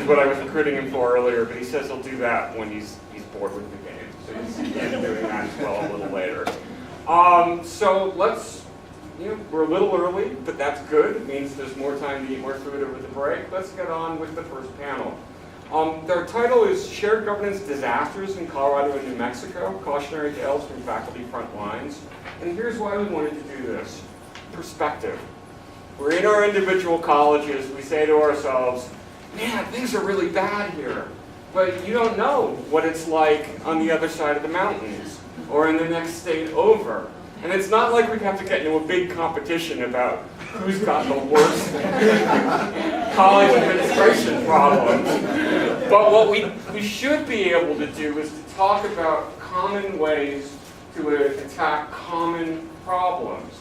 is what I was recruiting him for earlier, but he says he'll do that when he's bored with the game. So he's again doing that as well a little later. So let's, we're a little early, but that's good. It means there's more time to eat more food over the break. Let's get on with the first panel. Their title is Shared Governance Disasters in Colorado and New Mexico, Cautionary Tales from Faculty Front Lines. And here's why we wanted to do this. Perspective. We're in our individual colleges, we say to ourselves, man, things are really bad here. But you don't know what it's like on the other side of the mountains or in the next state over. And it's not like we have to get into a big competition about who's got the worst college administration problems. But what we should be able to do is to talk about common ways to attack common problems.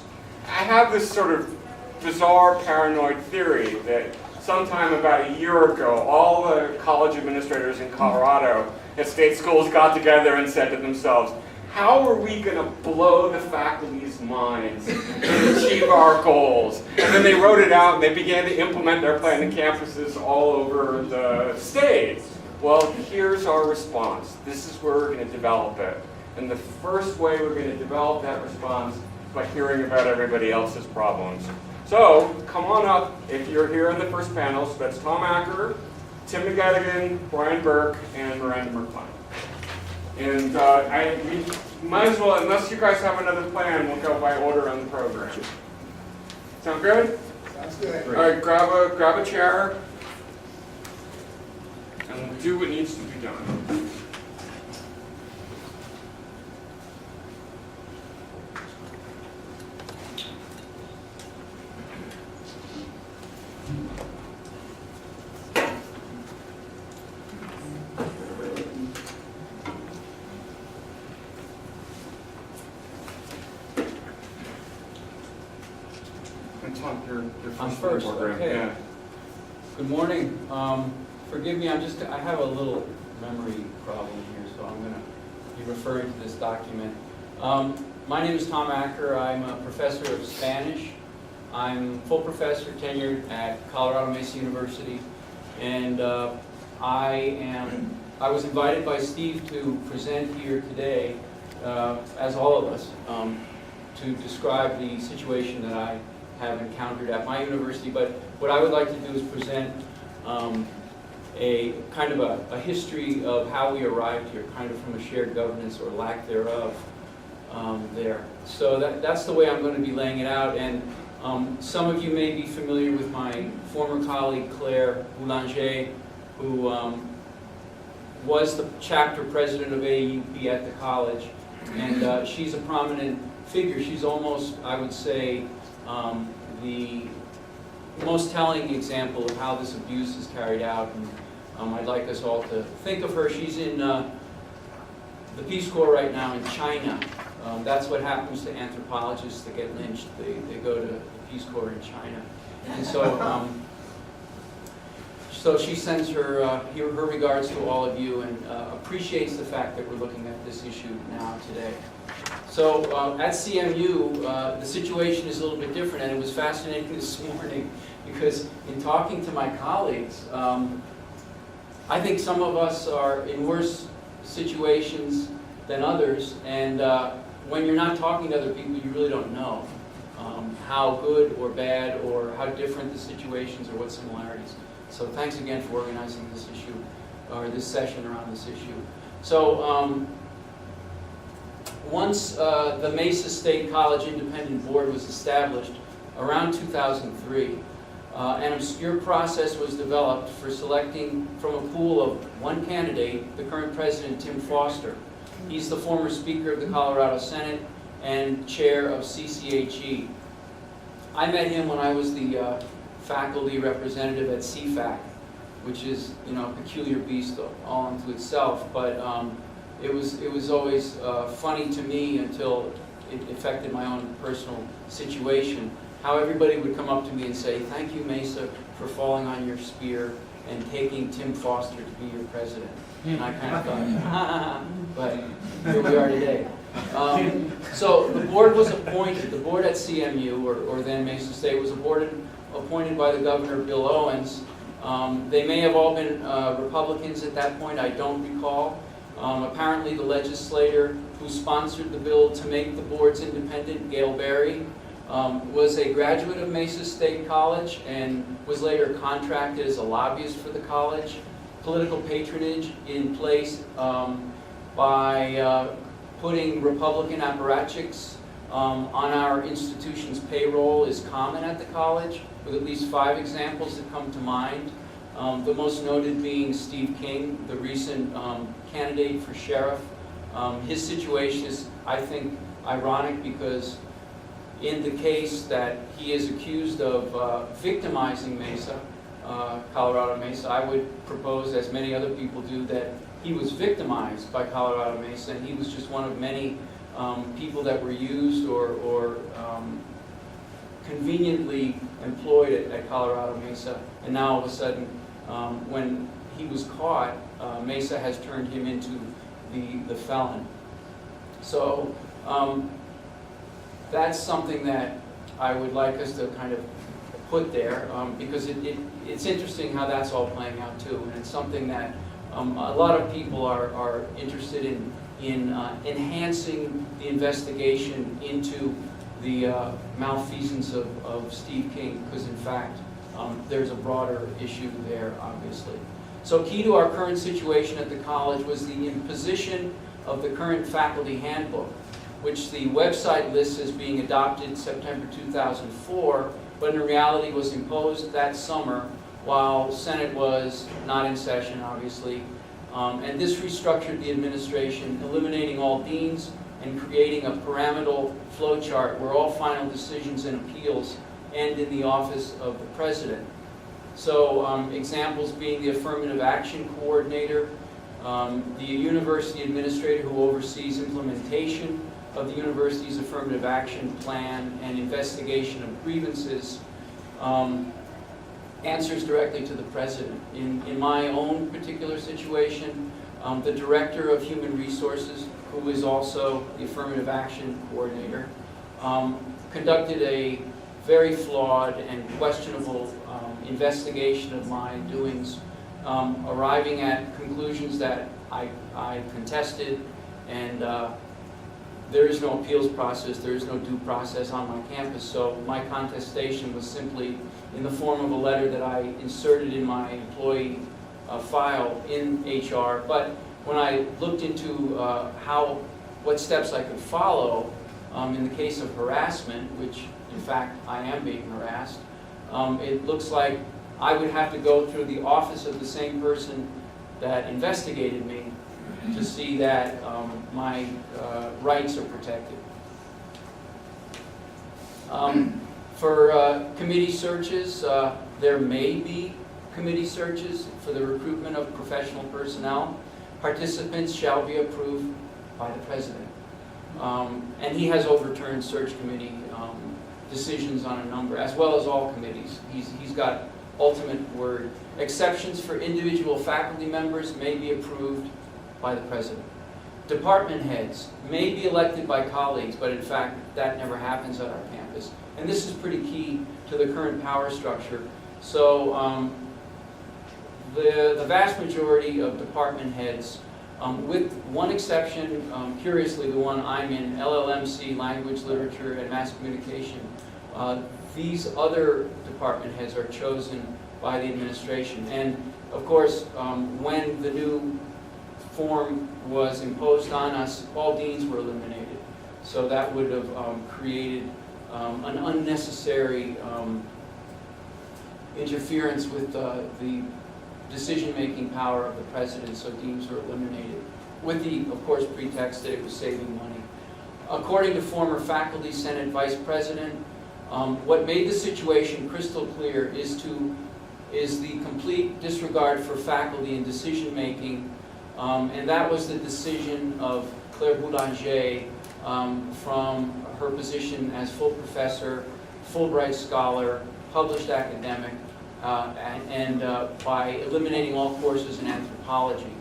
I have this sort of bizarre paranoid theory that sometime about a year ago, all the college administrators in Colorado at state schools got together and said to themselves, how are we going to blow the faculty's minds and achieve our goals? And then they wrote it out and they began to implement their plan in campuses all over the state. Well, here's our response. This is where we're going to develop it. And the first way we're going to develop that response is by hearing about everybody else's problems. So, come on up if you're here in the first panel. So that's Tom Acker, Tim McGettigan, Brian Burke, and Miranda Mirklein. And we might as well, unless you guys have another plan, we'll go by order on the program. Sound good? Sounds good. All right, grab a chair, and we'll do what needs to be done. I'm first, okay. Yeah. Good morning. Forgive me, I have a little memory problem here, so I'm going to be referring to this document. My name is Tom Acker. I'm a professor of Spanish. I'm full professor tenured at Colorado Mesa University, and I was invited by Steve to present here today, as all of us, to describe the situation that I have encountered at my university. But what I would like to do is present a kind of a history of how we arrived here, kind of from a shared governance or lack thereof there. So that's the way I'm going to be laying it out. And some of you may be familiar with my former colleague Claire Boulanger, who was the chapter president of AAUP at the college. And she's a prominent figure. She's almost, I would say, the most telling example of how this abuse is carried out. And I'd like us all to think of her. She's in the Peace Corps right now in China. That's what happens to anthropologists that get lynched. They go to the Peace Corps in China. And so, so she sends her regards to all of you and appreciates the fact that we're looking at this issue now today. So at CMU, the situation is a little bit different, and it was fascinating this morning because in talking to my colleagues, I think some of us are in worse situations than others, and when you're not talking to other people, you really don't know how good or bad or how different the situations or what similarities. So thanks again for organizing this issue, or this session around this issue. So once the Mesa State College Independent Board was established around 2003, an obscure process was developed for selecting from a pool of one candidate, the current president, Tim Foster. He's the former Speaker of the Colorado Senate and chair of CCHE. I met him when I was the faculty representative at CFAC, which is, a peculiar beast all unto itself. But it was always funny to me until it affected my own personal situation. How everybody would come up to me and say, "Thank you, Mesa, for falling on your spear and taking Tim Foster to be your president." And I kind of thought, but here we are today. So the board was appointed, the board at CMU, or then Mesa State, was appointed by the governor, Bill Owens, They may have all been Republicans at that point, I don't recall. Apparently the legislator who sponsored the bill to make the boards independent, Gail Berry, was a graduate of Mesa State College and was later contracted as a lobbyist for the college. Political patronage in place by putting Republican apparatchiks on our institution's payroll is common at the college, with at least 5 examples that come to mind. The most noted being Steve King, the recent candidate for sheriff. His situation is, I think, ironic because in the case that he is accused of victimizing Mesa, Colorado Mesa, I would propose, as many other people do, that he was victimized by Colorado Mesa, and he was just one of many people that were used or conveniently employed at Colorado Mesa. And now all of a sudden, when he was caught, Mesa has turned him into the felon. So that's something that I would like us to kind of put there, because it's interesting how that's all playing out too, and it's something that a lot of people are interested in enhancing the investigation into the malfeasance of Steve King, because in fact there's a broader issue there, obviously. So key to our current situation at the college was the imposition of the current faculty handbook, which the website lists as being adopted September 2004, but in reality was imposed that summer while Senate was not in session, obviously. And this restructured the administration, eliminating all deans and creating a pyramidal flow chart where all final decisions and appeals end in the office of the president. So examples being the affirmative action coordinator, the university administrator who oversees implementation of the university's affirmative action plan and investigation of grievances, answers directly to the president. In my own particular situation, the director of human resources, who is also the affirmative action coordinator, conducted a very flawed and questionable investigation of my doings, arriving at conclusions that I contested, and there is no appeals process, there is no due process on my campus, so my contestation was simply in the form of a letter that I inserted in my employee file in HR. But when I looked into what steps I could follow in the case of harassment, which in fact I am being harassed, it looks like I would have to go through the office of the same person that investigated me to see that my rights are protected. For committee searches, there may be committee searches for the recruitment of professional personnel. Participants shall be approved by the president. And he has overturned search committee decisions on a number, as well as all committees. He's got ultimate word. Exceptions for individual faculty members may be approved by the president. Department heads may be elected by colleagues, but in fact that never happens at our campus. And this is pretty key to the current power structure. So the vast majority of department heads, with one exception, curiously the one I'm in, LLMC, Language, Literature, and Mass Communication, these other department heads are chosen by the administration. And of course, when the new form was imposed on us, all deans were eliminated. So that would have created an unnecessary interference with the decision-making power of the president, so deans were eliminated, with the, of course, pretext that it was saving money. According to former faculty senate vice president, what made the situation crystal clear is the complete disregard for faculty in decision-making, and that was the decision of Claire Boulanger from her position as full professor, Fulbright scholar, published academic, and by eliminating all courses in anthropology.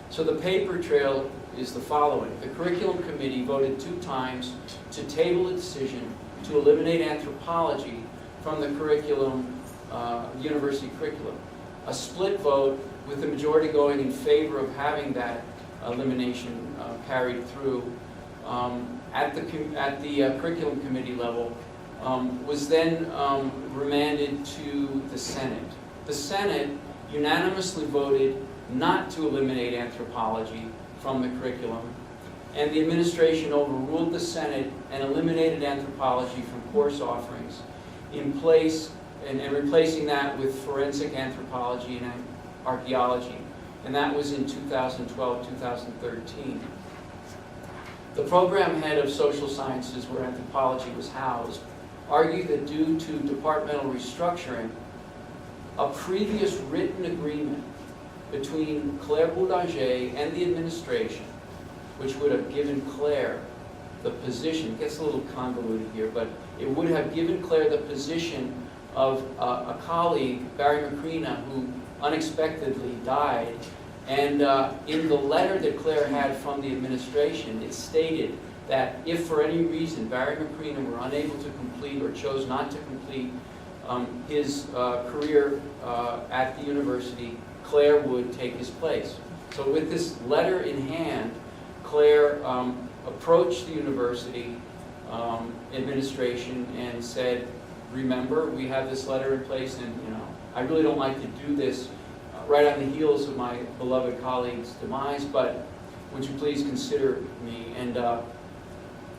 So the paper trail is the following. The curriculum committee voted 2 times to table a decision to eliminate anthropology from the curriculum, university curriculum. a split vote with the majority going in favor of having that elimination carried through at the curriculum committee level, was then remanded to the Senate. The Senate unanimously voted not to eliminate anthropology from the curriculum, and the administration overruled the Senate and eliminated anthropology from course offerings in place, and replacing that with forensic anthropology and archaeology. And that was in 2012, 2013. The program head of social sciences, where anthropology was housed, argued that due to departmental restructuring, a previous written agreement between Claire Boulanger and the administration, which would have given Claire the position, it gets a little convoluted here, but it would have given Claire the position of a colleague, Barry Mirklein, who unexpectedly died. And in the letter that Claire had from the administration, it stated that if for any reason Barry Mirklein were unable to complete or chose not to complete his career at the university, Claire would take his place. So with this letter in hand, Claire approached the university administration and said, remember, we have this letter in place, and I really don't like to do this right on the heels of my beloved colleague's demise, but would you please consider me? And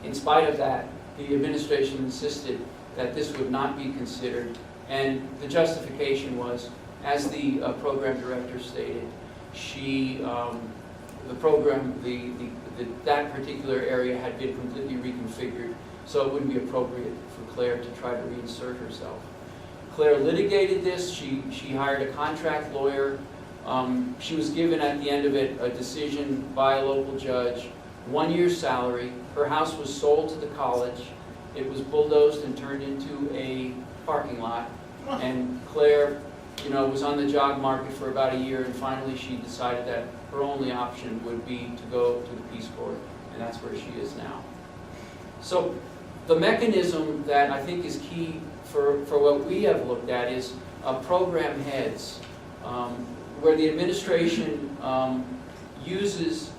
in spite of that, the administration insisted that this would not be considered, and the justification was, as the program director stated, that particular area had been completely reconfigured, so it wouldn't be appropriate for Claire to try to reinsert herself. Claire litigated this. She hired a contract lawyer. She was given at the end of it a decision by a local judge, 1 year's salary. Her house was sold to the college. It was bulldozed and turned into a parking lot. And Claire, was on the job market for about a year, and finally she decided that her only option would be to go to the Peace Corps, and that's where she is now. So the mechanism that I think is key for what we have looked at is program heads, where the administration uses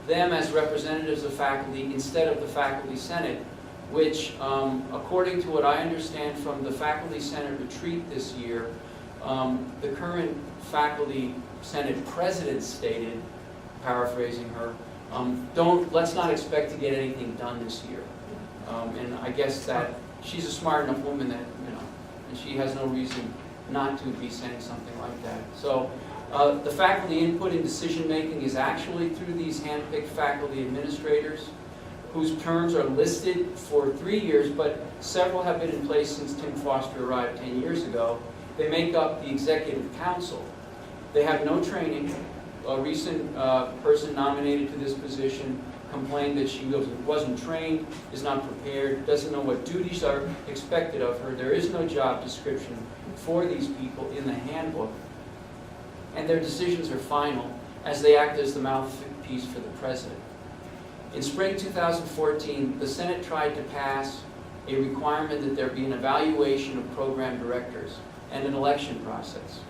them as representatives of faculty instead of the faculty senate, which, according to what I understand from the faculty senate retreat this year, the current faculty senate president stated, paraphrasing her, let's not expect to get anything done this year. And I guess that she's a smart enough woman that, and she has no reason not to be saying something like that. So the faculty input in decision making is actually through these hand-picked faculty administrators, whose terms are listed for 3 years, but several have been in place since Tim Foster arrived 10 years ago. They make up the executive council. They have no training. A recent person nominated to this position complained that she wasn't trained, is not prepared, doesn't know what duties are expected of her. There is no job description for these people in the handbook. And their decisions are final as they act as the mouthpiece for the president. In spring 2014, the Senate tried to pass a requirement that there be an evaluation of program directors and an election process.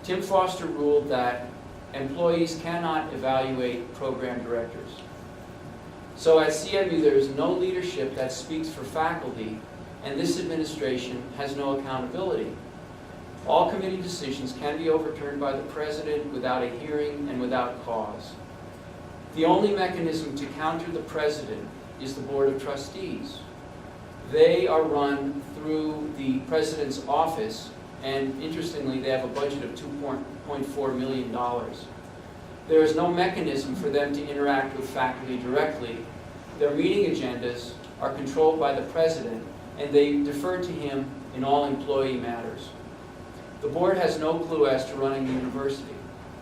Tim Foster ruled that employees cannot evaluate program directors. So at CMU, there is no leadership that speaks for faculty, and this administration has no accountability. All committee decisions can be overturned by the president without a hearing and without cause. The only mechanism to counter the president is the Board of Trustees. They are run through the president's office, and interestingly, they have a budget of $2.4 million. There is no mechanism for them to interact with faculty directly. Their meeting agendas are controlled by the president, and they defer to him in all employee matters. The board has no clue as to running the university.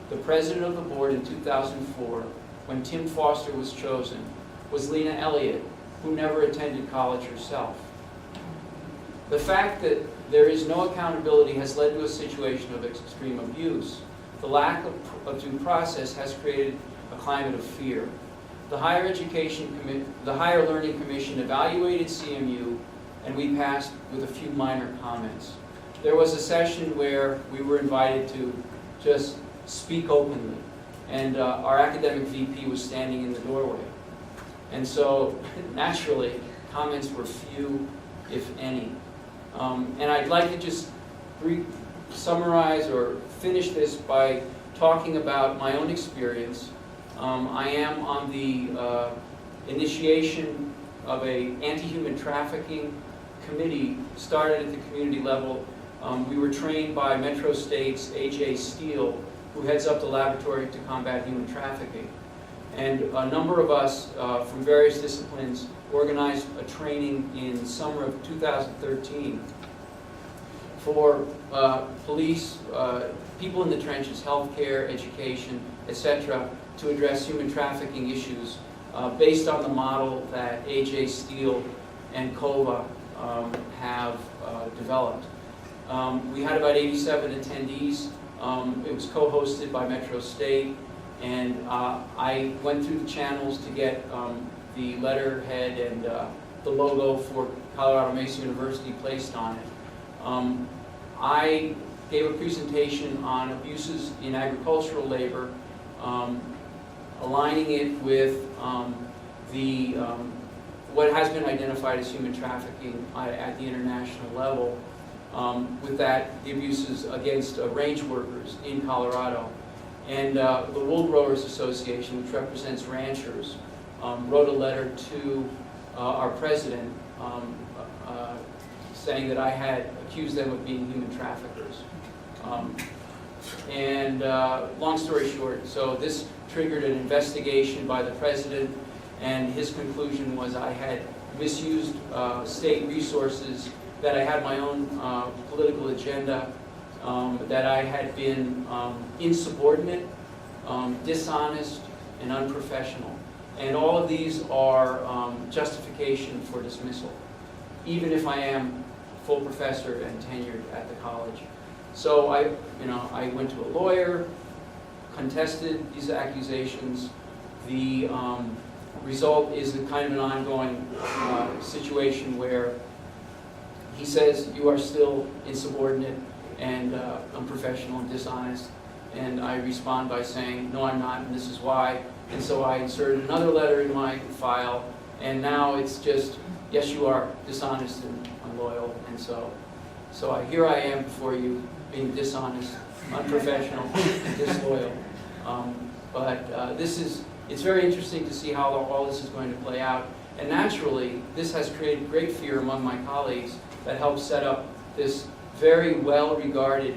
The president of the board in 2004, when Tim Foster was chosen, was Lena Elliott, who never attended college herself. The fact that there is no accountability has led to a situation of extreme abuse. The lack of due process has created a climate of fear. The Higher Learning Commission evaluated CMU, and we passed with a few minor comments. there was a session where we were invited to just speak openly, and our academic VP was standing in the doorway. And so, naturally, comments were few, if any. And I'd like to just summarize or finish this by talking about my own experience. I am on the initiation of an anti-human trafficking committee started at the community level. We were trained by Metro State's A.J. Steele, who heads up the Laboratory to Combat Human Trafficking. And a number of us from various disciplines organized a training in summer of 2013 for police, people in the trenches, healthcare, education, etc., to address human trafficking issues based on the model that A.J. Steele and COVA have developed. We had about 87 attendees. It was co-hosted by Metro State, and I went through the channels to get the letterhead and the logo for Colorado Mesa University placed on it. I gave a presentation on abuses in agricultural labor, aligning it with what has been identified as human trafficking at the international level. With that, the abuses against range workers in Colorado. And the Wool Growers Association, which represents ranchers, wrote a letter to our president saying that I had accused them of being human traffickers. Long story short, so this triggered an investigation by the president, and his conclusion was I had misused state resources, that I had my own political agenda, that I had been insubordinate, dishonest, and unprofessional. And all of these are justification for dismissal, even if I am full professor and tenured at the college. So I went to a lawyer, contested these accusations. The result is a kind of an ongoing situation where he says you are still insubordinate and unprofessional and dishonest, and I respond by saying no, I'm not, and this is why. And so I inserted another letter in my file, and now it's just yes, you are dishonest and unloyal. And so here I am before you, being dishonest, unprofessional, disloyal. It's very interesting to see how all this is going to play out. And naturally, this has created great fear among my colleagues that helped set up this very well-regarded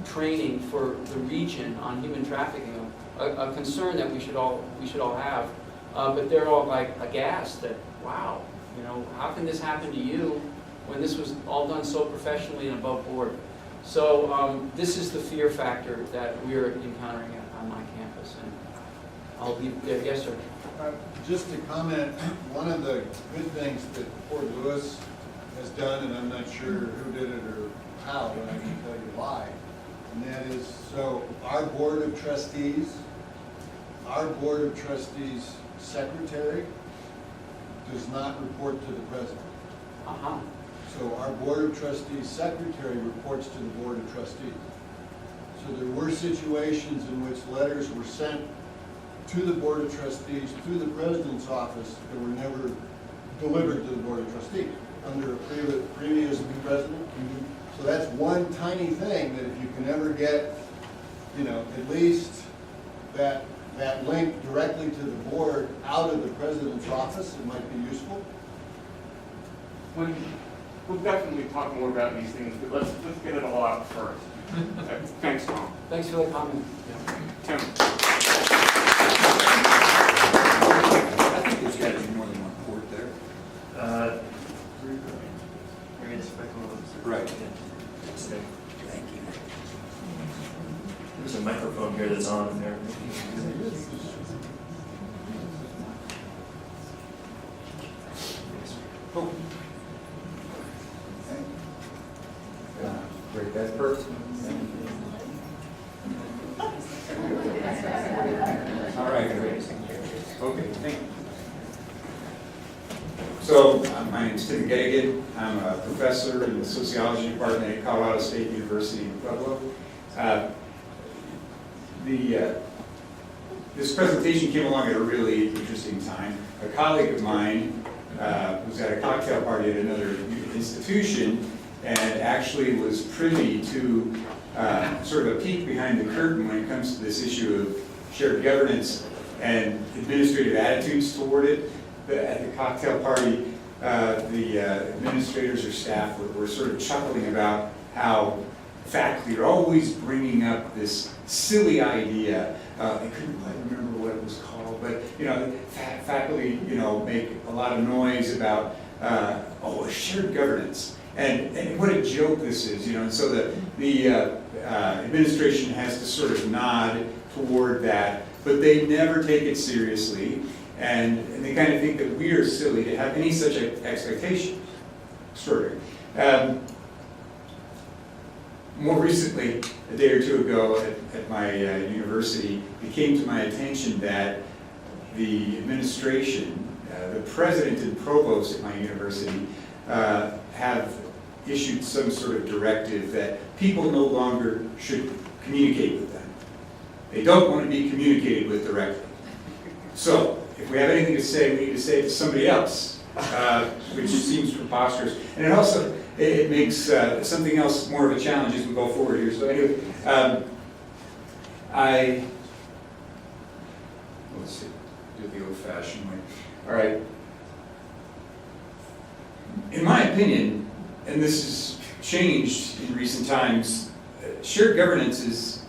training for the region on human trafficking, a concern that we should all have. But they're all like aghast that, wow, how can this happen to you when this was all done so professionally and above board? So this is the fear factor that we're encountering on my campus. And I'll leave it there. Yes, sir. Just to comment, one of the good things that Fort Lewis has done, and I'm not sure who did it or how, but I can tell you why, and that is, so our Board of Trustees secretary does not report to the president. Uh-huh. So our Board of Trustees secretary reports to the Board of Trustees. So there were situations in which letters were sent to the Board of Trustees, through the President's office, that were never delivered to the Board of Trustees under a previous president. So that's one tiny thing that if you can ever get, at least that link directly to the board out of the President's office, it might be useful. We'll definitely talk more about these things, but let's get it all out first. Thanks, Tom. Thanks for the comment. Tim. I think there's got to be more than one port there. Right. Thank you. There's a microphone here that's on there. Oh. Great, that's perfect. All right, great. Okay, thank you. So, my name name's Tim McGettigan. I'm a professor in the sociology department at Colorado State University in Pueblo. This presentation came along at a really interesting time. A colleague of mine was at a cocktail party at another institution and actually was privy to sort of a peek behind the curtain when it comes to this issue of shared governance and administrative attitudes toward it. At the cocktail party, the administrators or staff were sort of chuckling about how faculty are always bringing up this silly idea. I couldn't quite remember what it was called, but faculty make a lot of noise about shared governance and what a joke this is. And so the administration has to sort of nod toward that, but they never take it seriously. And they kind of think that we are silly to have any such expectation. Extraordinary. More recently, a day or two ago at my university, it came to my attention that the administration, the president and provost at my university, have issued some sort of directive that people no longer should communicate with them. They don't want to be communicated with directly. So, if we have anything to say, we need to say it to somebody else, which seems preposterous. And it also, it makes something else more of a challenge as we go forward here. So anyway, let's see, do it the old-fashioned way. All right. In my opinion, and this has changed in recent times, shared governance is,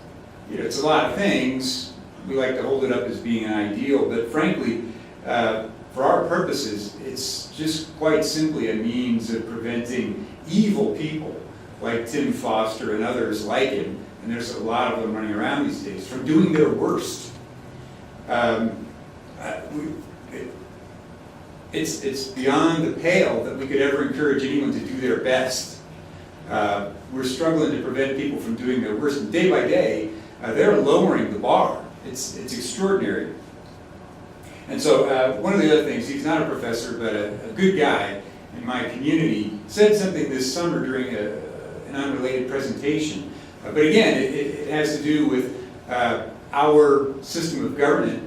it's a lot of things. We like to hold it up as being an ideal, but frankly, for our purposes, it's just quite simply a means of preventing evil people like Tim Foster and others like him, and there's a lot of them running around these days, from doing their worst. It's beyond the pale that we could ever encourage anyone to do their best. We're struggling to prevent people from doing their worst, and day by day, they're lowering the bar. It's extraordinary. And so one of the other things, he's not a professor, but a good guy in my community, said something this summer during an unrelated presentation. But again, it has to do with our system of government,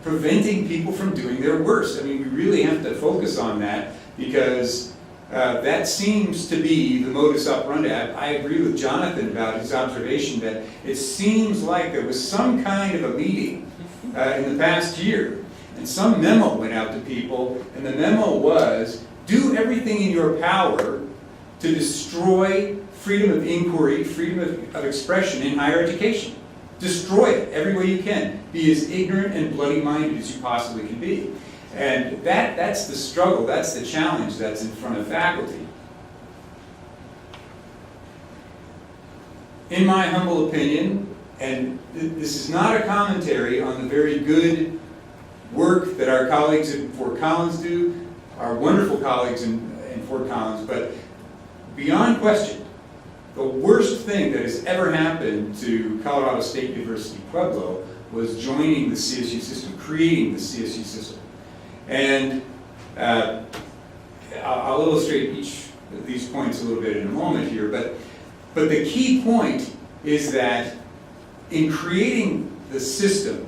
preventing people from doing their worst. I mean, we really have to focus on that because that seems to be the modus operandi. I agree with Jonathan about his observation that it seems like there was some kind of a meeting in the past year, and some memo went out to people, and the memo was, do everything in your power to destroy freedom of inquiry, freedom of expression in higher education. Destroy it every way you can. Be as ignorant and bloody-minded as you possibly can be. And that's the struggle, that's the challenge that's in front of faculty. In my humble opinion, and this is not a commentary on the very good work that our colleagues at Fort Collins do, our wonderful colleagues in Fort Collins, but beyond question, the worst thing that has ever happened to Colorado State University Pueblo was joining the CSU system, creating the CSU system. And I'll illustrate each of these points a little bit in a moment here, but the key point is that in creating the system,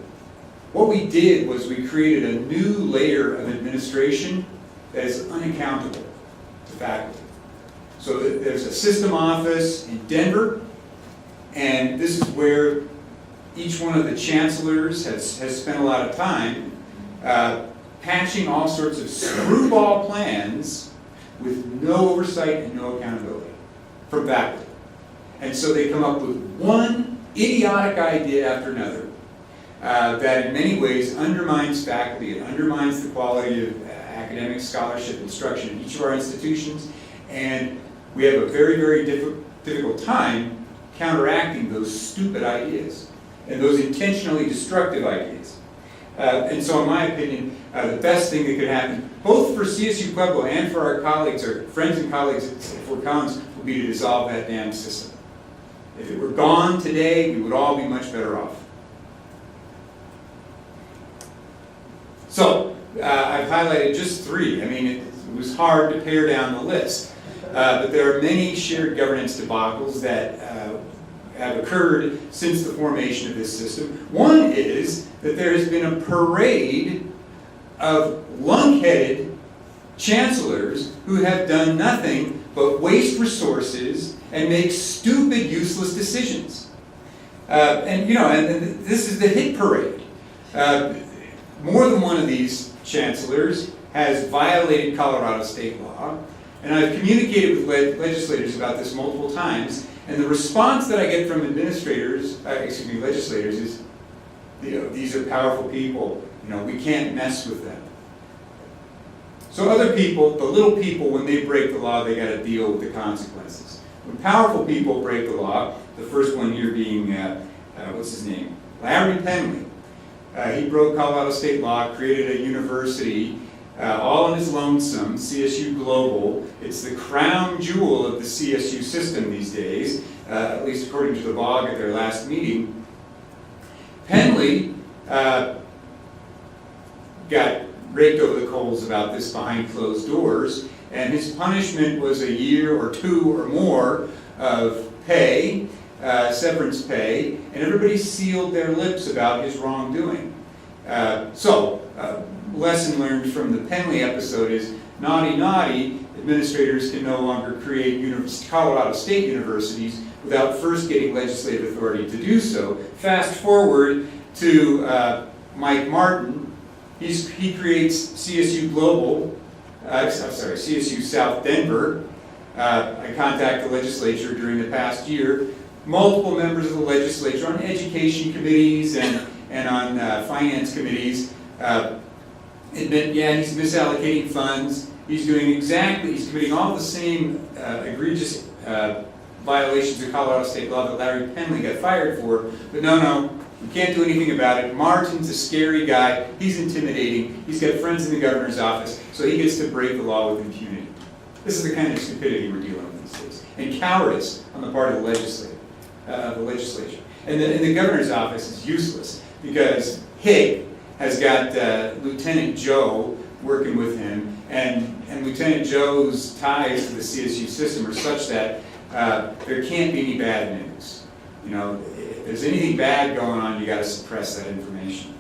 what we did was we created a new layer of administration that is unaccountable to faculty. So there's a system office in Denver, and this is where each one of the chancellors has spent a lot of time patching all sorts of screwball plans with no oversight and no accountability from faculty. And so they come up with one idiotic idea after another that in many ways undermines faculty, it undermines the quality of academic scholarship instruction in each of our institutions, and we have a very, very difficult time counteracting those stupid ideas and those intentionally destructive ideas. And so in my opinion, the best thing that could happen, both for CSU Pueblo and for our colleagues, our friends and colleagues at Fort Collins, would be to dissolve that damn system. If it were gone today, we would all be much better off. So, I've highlighted just 3. I mean, it was hard to pare down the list. But there are many shared governance debacles that have occurred since the formation of this system. One is that there has been a parade of lunk-headed chancellors who have done nothing but waste resources and make stupid, useless decisions. And this is the hit parade. More than one of these chancellors has violated Colorado state law, and I've communicated with legislators about this multiple times, and the response that I get from legislators is, these are powerful people, we can't mess with them. So other people, the little people, when they break the law, they got to deal with the consequences. When powerful people break the law, the first one here being, what's his name? Larry Penley. He broke Colorado state law, created a university, all on his lonesome, CSU Global. It's the crown jewel of the CSU system these days, at least according to the blog at their last meeting. Penley got raked over the coals about this behind closed doors, and his punishment was a year or 2 or more of pay, severance pay, and everybody sealed their lips about his wrongdoing. Lesson learned from the Penley episode is, naughty, naughty, administrators can no longer create Colorado State universities without first getting legislative authority to do so. Fast forward to Mike Martin. He creates CSU Global, CSU South Denver. I contacted the legislature during the past year. Multiple members of the legislature on education committees and on finance committees admit, he's misallocating funds. He's committing all the same egregious violations of Colorado state law that Larry Penley got fired for. But no, we can't do anything about it. Martin's a scary guy. He's intimidating. He's got friends in the governor's office, so he gets to break the law with impunity. This is the kind of stupidity we're dealing with these days. And cowardice on the part of the legislature. And the governor's office is useless because Higg has got Lieutenant Joe working with him, and Lieutenant Joe's ties to the CSU system are such that there can't be any bad news. If there's anything bad going on, you got to suppress that information.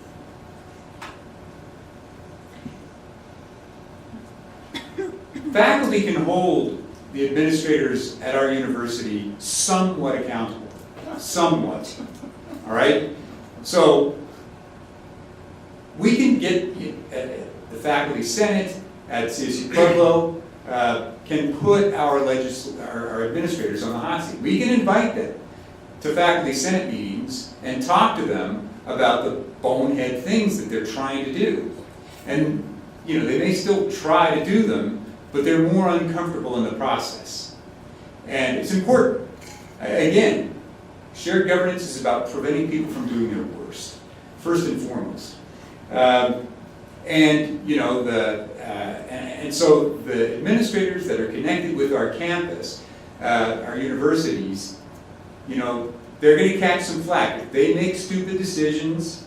Faculty can hold the administrators at our university somewhat accountable. Somewhat. All right? So we can get the faculty senate at CSU Pueblo can put our administrators on the hot seat. We can invite them to faculty senate meetings and talk to them about the bonehead things that they're trying to do. And they may still try to do them, but they're more uncomfortable in the process. And it's important. Again, shared governance is about preventing people from doing their worst, first and foremost. And so the administrators that are connected with our campus, our universities, they're going to catch some flack. If they make stupid decisions,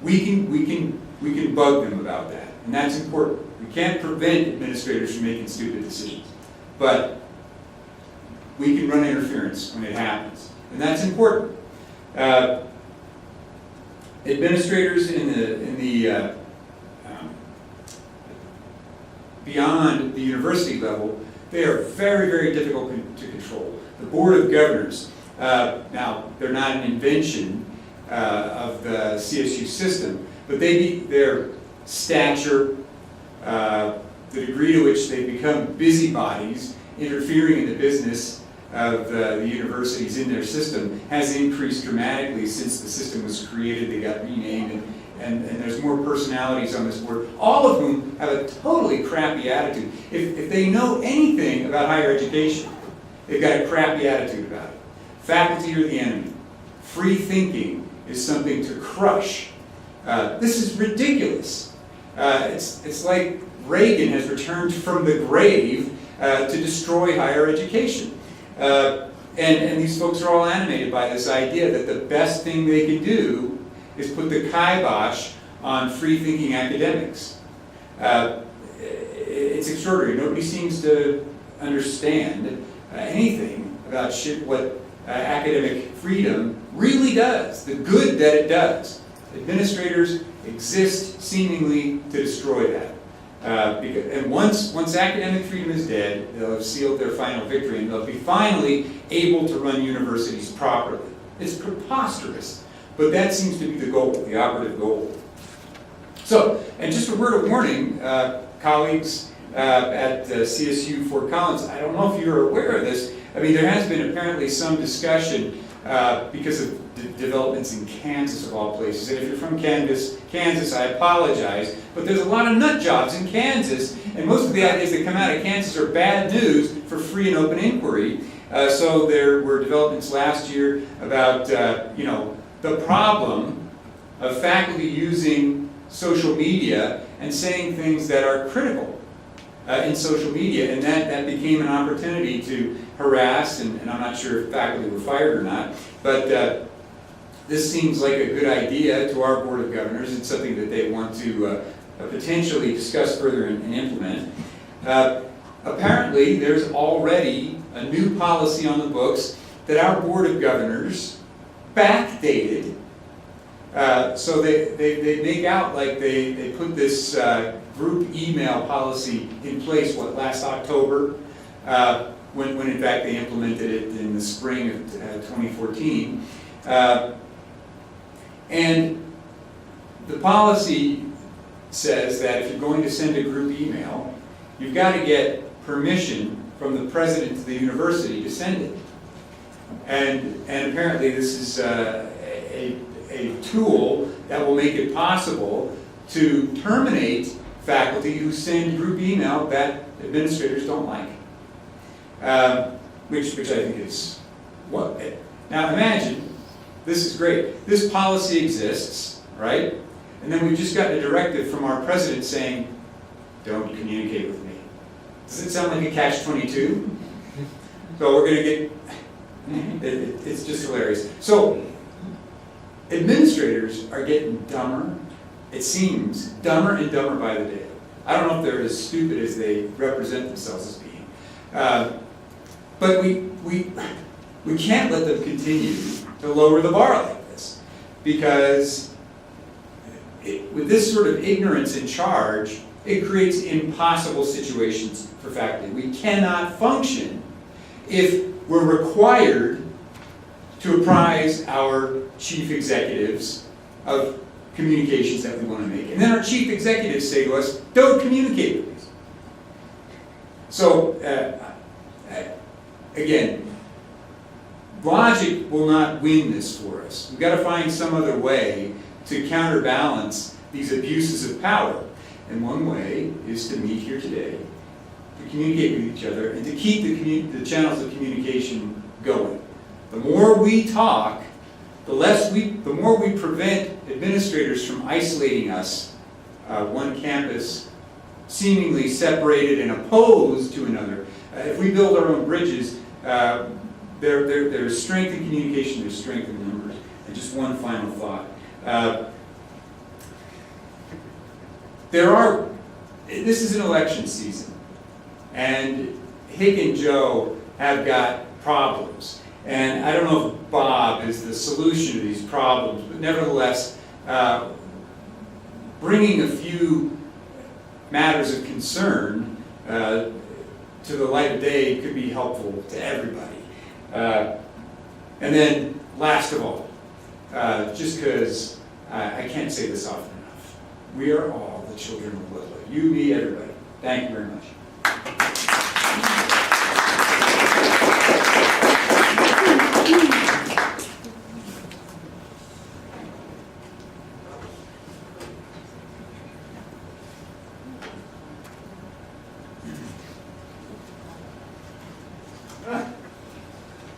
we can bug them about that, and that's important. We can't prevent administrators from making stupid decisions, but we can run interference when it happens, and that's important. Administrators in the beyond the university level, they are very, very difficult to control. The Board of Governors, now they're not an invention of the CSU system, but their stature, the degree to which they become busybodies, interfering in the business of the universities in their system, has increased dramatically since the system was created. They got renamed, and there's more personalities on this board, all of whom have a totally crappy attitude. If they know anything about higher education, they've got a crappy attitude about it. Faculty are the enemy. Free thinking is something to crush. This is ridiculous. It's like Reagan has returned from the grave to destroy higher education. And these folks are all animated by this idea that the best thing they can do is put the kibosh on free-thinking academics. It's extraordinary. Nobody seems to understand anything about what academic freedom really does, the good that it does. Administrators exist seemingly to destroy that. And once academic freedom is dead, they'll have sealed their final victory and they'll be finally able to run universities properly. It's preposterous, but that seems to be the goal, the operative goal. So, and just a word of warning, colleagues at CSU Fort Collins, I don't know if you're aware of this. I mean, there has been apparently some discussion because of developments in Kansas, of all places. And if you're from Kansas, I apologize, but there's a lot of nut jobs in Kansas, and most of the ideas that come out of Kansas are bad news for free and open inquiry. So there were developments last year about, the problem of faculty using social media and saying things that are critical in social media, and that became an opportunity to harass, and I'm not sure if faculty were fired or not, but this seems like a good idea to our Board of Governors. It's something that they want to potentially discuss further and implement. Apparently, there's already a new policy on the books that our Board of Governors backdated. So they make out like they put this group email policy in place, last October, when in fact they implemented it in the spring of 2014. And the policy says that if you're going to send a group email, you've got to get permission from the president of the university to send it. And apparently this is a tool that will make it possible to terminate faculty who send group email that administrators don't like. Which I think is what. Now imagine, this is great. This policy exists, right? And then we've just gotten a directive from our president saying, don't communicate with me. Does it sound like a catch-22? So we're going to get, it's just hilarious. So administrators are getting dumber, it seems, dumber and dumber by the day. I don't know if they're as stupid as they represent themselves as being. But we can't let them continue to lower the bar like this, because with this sort of ignorance in charge, it creates impossible situations for faculty. We cannot function if we're required to apprise our chief executives of communications that we want to make. And then our chief executives say to us, don't communicate with us. So, again, logic will not win this for us. We've got to find some other way to counterbalance these abuses of power. And one way is to meet here today, to communicate with each other, and to keep the channels of communication going. The more we talk, the more we prevent administrators from isolating us, one campus seemingly separated and opposed to another. If we build our own bridges, there's strength in communication, there's strength in numbers. And just one final thought. This is an election season, and Hick and Joe have got problems. And I don't know if Bob is the solution to these problems, but nevertheless, bringing a few matters of concern to the light of day could be helpful to everybody. And then, last of all, just because I can't say this often enough, we are all the children of Pueblo. You, me, everybody. Thank you very much.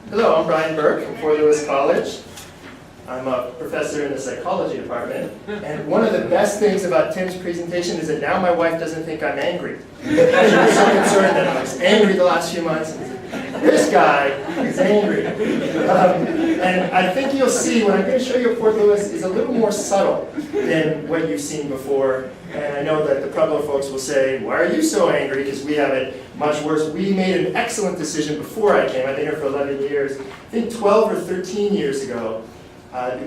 Hello, I'm Brian Burke from Fort Lewis College. I'm a professor in the psychology department, and one of the best things about Tim's presentation is that now my wife doesn't think I'm angry. She was so concerned that I was angry the last few months. This guy is angry. And I think you'll see what I'm going to show you at Fort Lewis is a little more subtle than what you've seen before. And I know that the Pueblo folks will say, why are you so angry? Because we have it much worse. We made an excellent decision before I came. I've been here for 11 years. I think 12 or 13 years ago,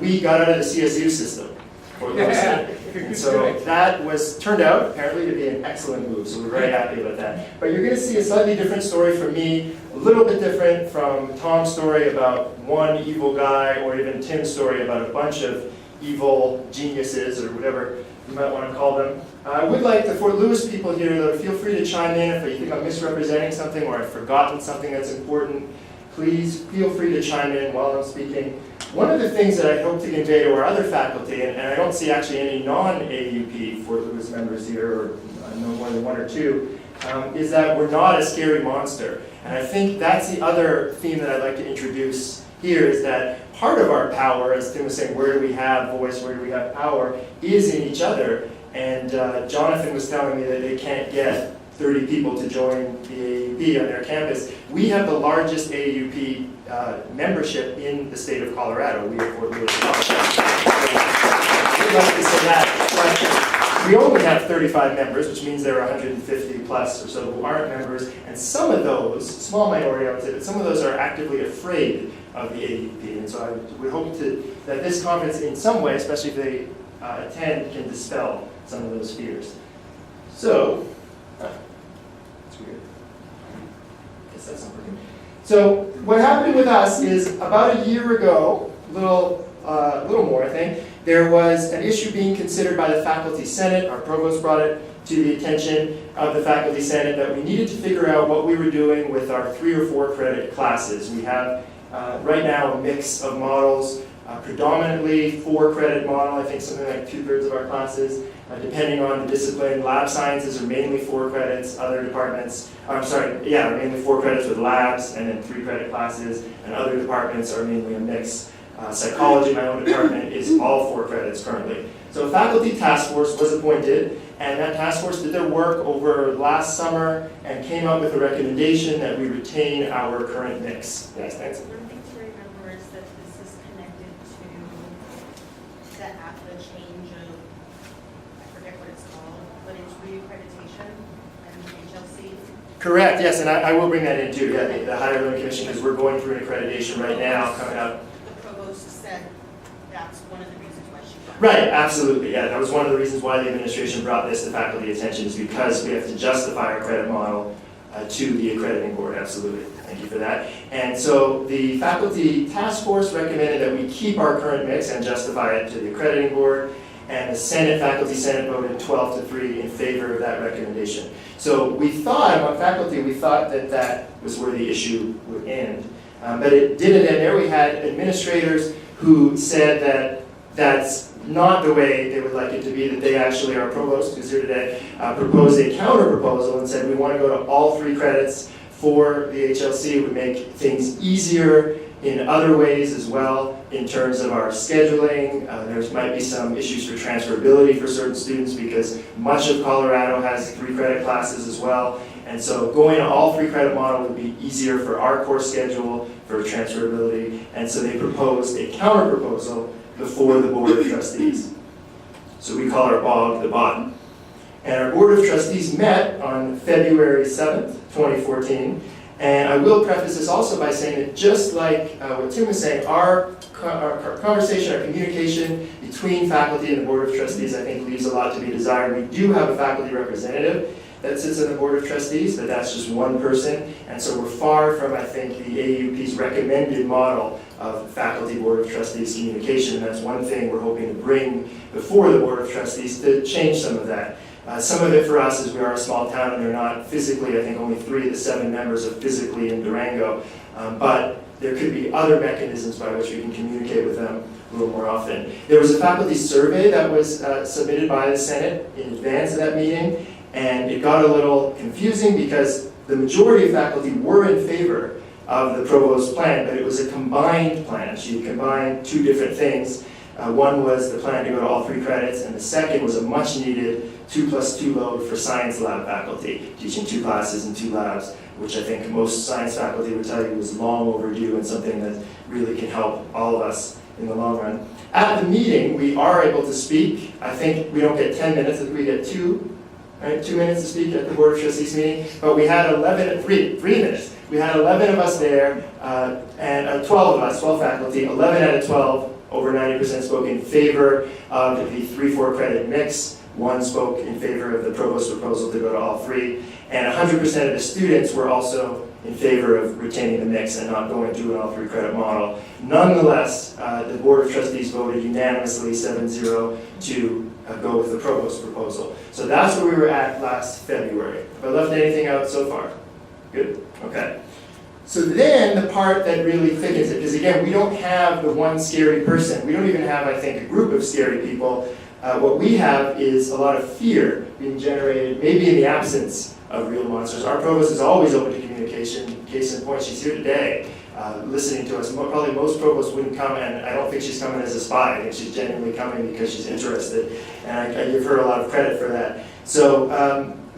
we got out of the CSU system. And so that turned out apparently to be an excellent move, so we're very happy about that. But you're going to see a slightly different story from me, a little bit different from Tom's story about one evil guy, or even Tim's story about a bunch of evil geniuses, or whatever you might want to call them. I would like the Fort Lewis people here, though, feel free to chime in if you think I'm misrepresenting something or I've forgotten something that's important. Please feel free to chime in while I'm speaking. One of the things that I hope to convey to our other faculty, and I don't see actually any non-AAUP Fort Lewis members here, or no more than one or two, is that we're not a scary monster. And I think that's the other theme that I'd like to introduce here, is that part of our power, as Tim was saying, where do we have voice, where do we have power, is in each other. And Jonathan was telling me that they can't get 30 people to join the AAUP on their campus. We have the largest AAUP membership in the state of Colorado. We at Fort Lewis. We'd like to say that, but we only have 35 members, which means there are 150 plus or so who aren't members, and some of those, small minority I would say, but some of those are actively afraid of the AAUP. And so I would hope that this conference in some way, especially if they attend, can dispel some of those fears. So, that's weird. Guess that's not working. So what happened with us is about a year ago, a little more I think, there was an issue being considered by the Faculty Senate. Our provost brought it to the attention of the Faculty Senate that we needed to figure out what we were doing with our 3 or 4 credit classes. We have right now a mix of models, predominantly 4 credit model, I think something like 2/3 of our classes. Depending on the discipline, lab sciences are mainly 4 credits, other departments, mainly 4 credits with labs, and then 3 credit classes, and other departments are mainly a mix. Psychology, my own department, is all 4 credits currently. So a faculty task force was appointed, and that task force did their work over last summer and came up with a recommendation that we retain our current mix. Yes, thanks. One thing to remember is that this is connected to the change of, I forget what it's called, but it's reaccreditation and HLC. Correct, yes, and I will bring that in too, yeah, the Higher Learning Commission, because we're going through an accreditation right now coming up. The provost said that's one of the reasons why she got it. Right, absolutely, yeah, that was one of the reasons why the administration brought this to faculty attention, is because we have to justify our credit model to the accrediting board, absolutely. Thank you for that. And so the faculty task force recommended that we keep our current mix and justify it to the accrediting board, and the Faculty Senate voted 12-3 in favor of that recommendation. So we thought, among faculty, that was where the issue would end. But it didn't end there. We had administrators who said that that's not the way they would like it to be, that they actually, our provost, who's here today, proposed a counter proposal and said we want to go to all 3 credits for the HLC. It would make things easier in other ways as well, in terms of our scheduling. There might be some issues for transferability for certain students, because much of Colorado has 3 credit classes as well. And so going to all 3 credit model would be easier for our course schedule, for transferability. And so they proposed a counter proposal before the Board of Trustees. So we call our BOG the bottom. And our Board of Trustees met on February 7th, 2014. And I will preface this also by saying that just like what Tim was saying, our conversation, our communication between faculty and the Board of Trustees, I think, leaves a lot to be desired. We do have a faculty representative that sits on the Board of Trustees, but that's just one person. And so we're far from, I think, the AAUP's recommended model of faculty Board of Trustees communication. And that's one thing we're hoping to bring before the Board of Trustees to change some of that. Some of it for us is we are a small town and they're not physically, I think only 3 of the 7 members are physically in Durango, but there could be other mechanisms by which we can communicate with them a little more often. There was a faculty survey that was submitted by the Senate in advance of that meeting, and it got a little confusing because the majority of faculty were in favor of the provost's plan, but it was a combined plan. She combined 2 different things. One was the plan to go to all 3 credits, and the second was a much needed 2+2 load for science lab faculty, teaching 2 classes and 2 labs which I think most science faculty would tell you is long overdue and something that really can help all of us in the long run. At the meeting, we are able to speak. I think we don't get 10 minutes, we get 2, right? 2 minutes to speak at the Board of Trustees meeting, but we had 3 minutes. We had 11 of us there, and 12 of us, 12 faculty, 11 out of 12, over 90% spoke in favor of the 3-4 credit mix. 1 spoke in favor of the provost proposal to go to all 3, and 100% of the students were also in favor of retaining the mix and not going to an all 3 credit model. Nonetheless, the Board of Trustees voted unanimously 7-0 to go with the provost proposal. So that's where we were at last February. Have I left anything out so far? Good, okay. So then the part that really thickens it, because again, we don't have the one scary person. We don't even have, I think, a group of scary people. What we have is a lot of fear being generated, maybe in the absence of real monsters. Our provost is always open to communication. Case in point, she's here today listening to us. Probably most provosts wouldn't come, and I don't think she's coming as a spy. I think she's genuinely coming because she's interested, and I give her a lot of credit for that. So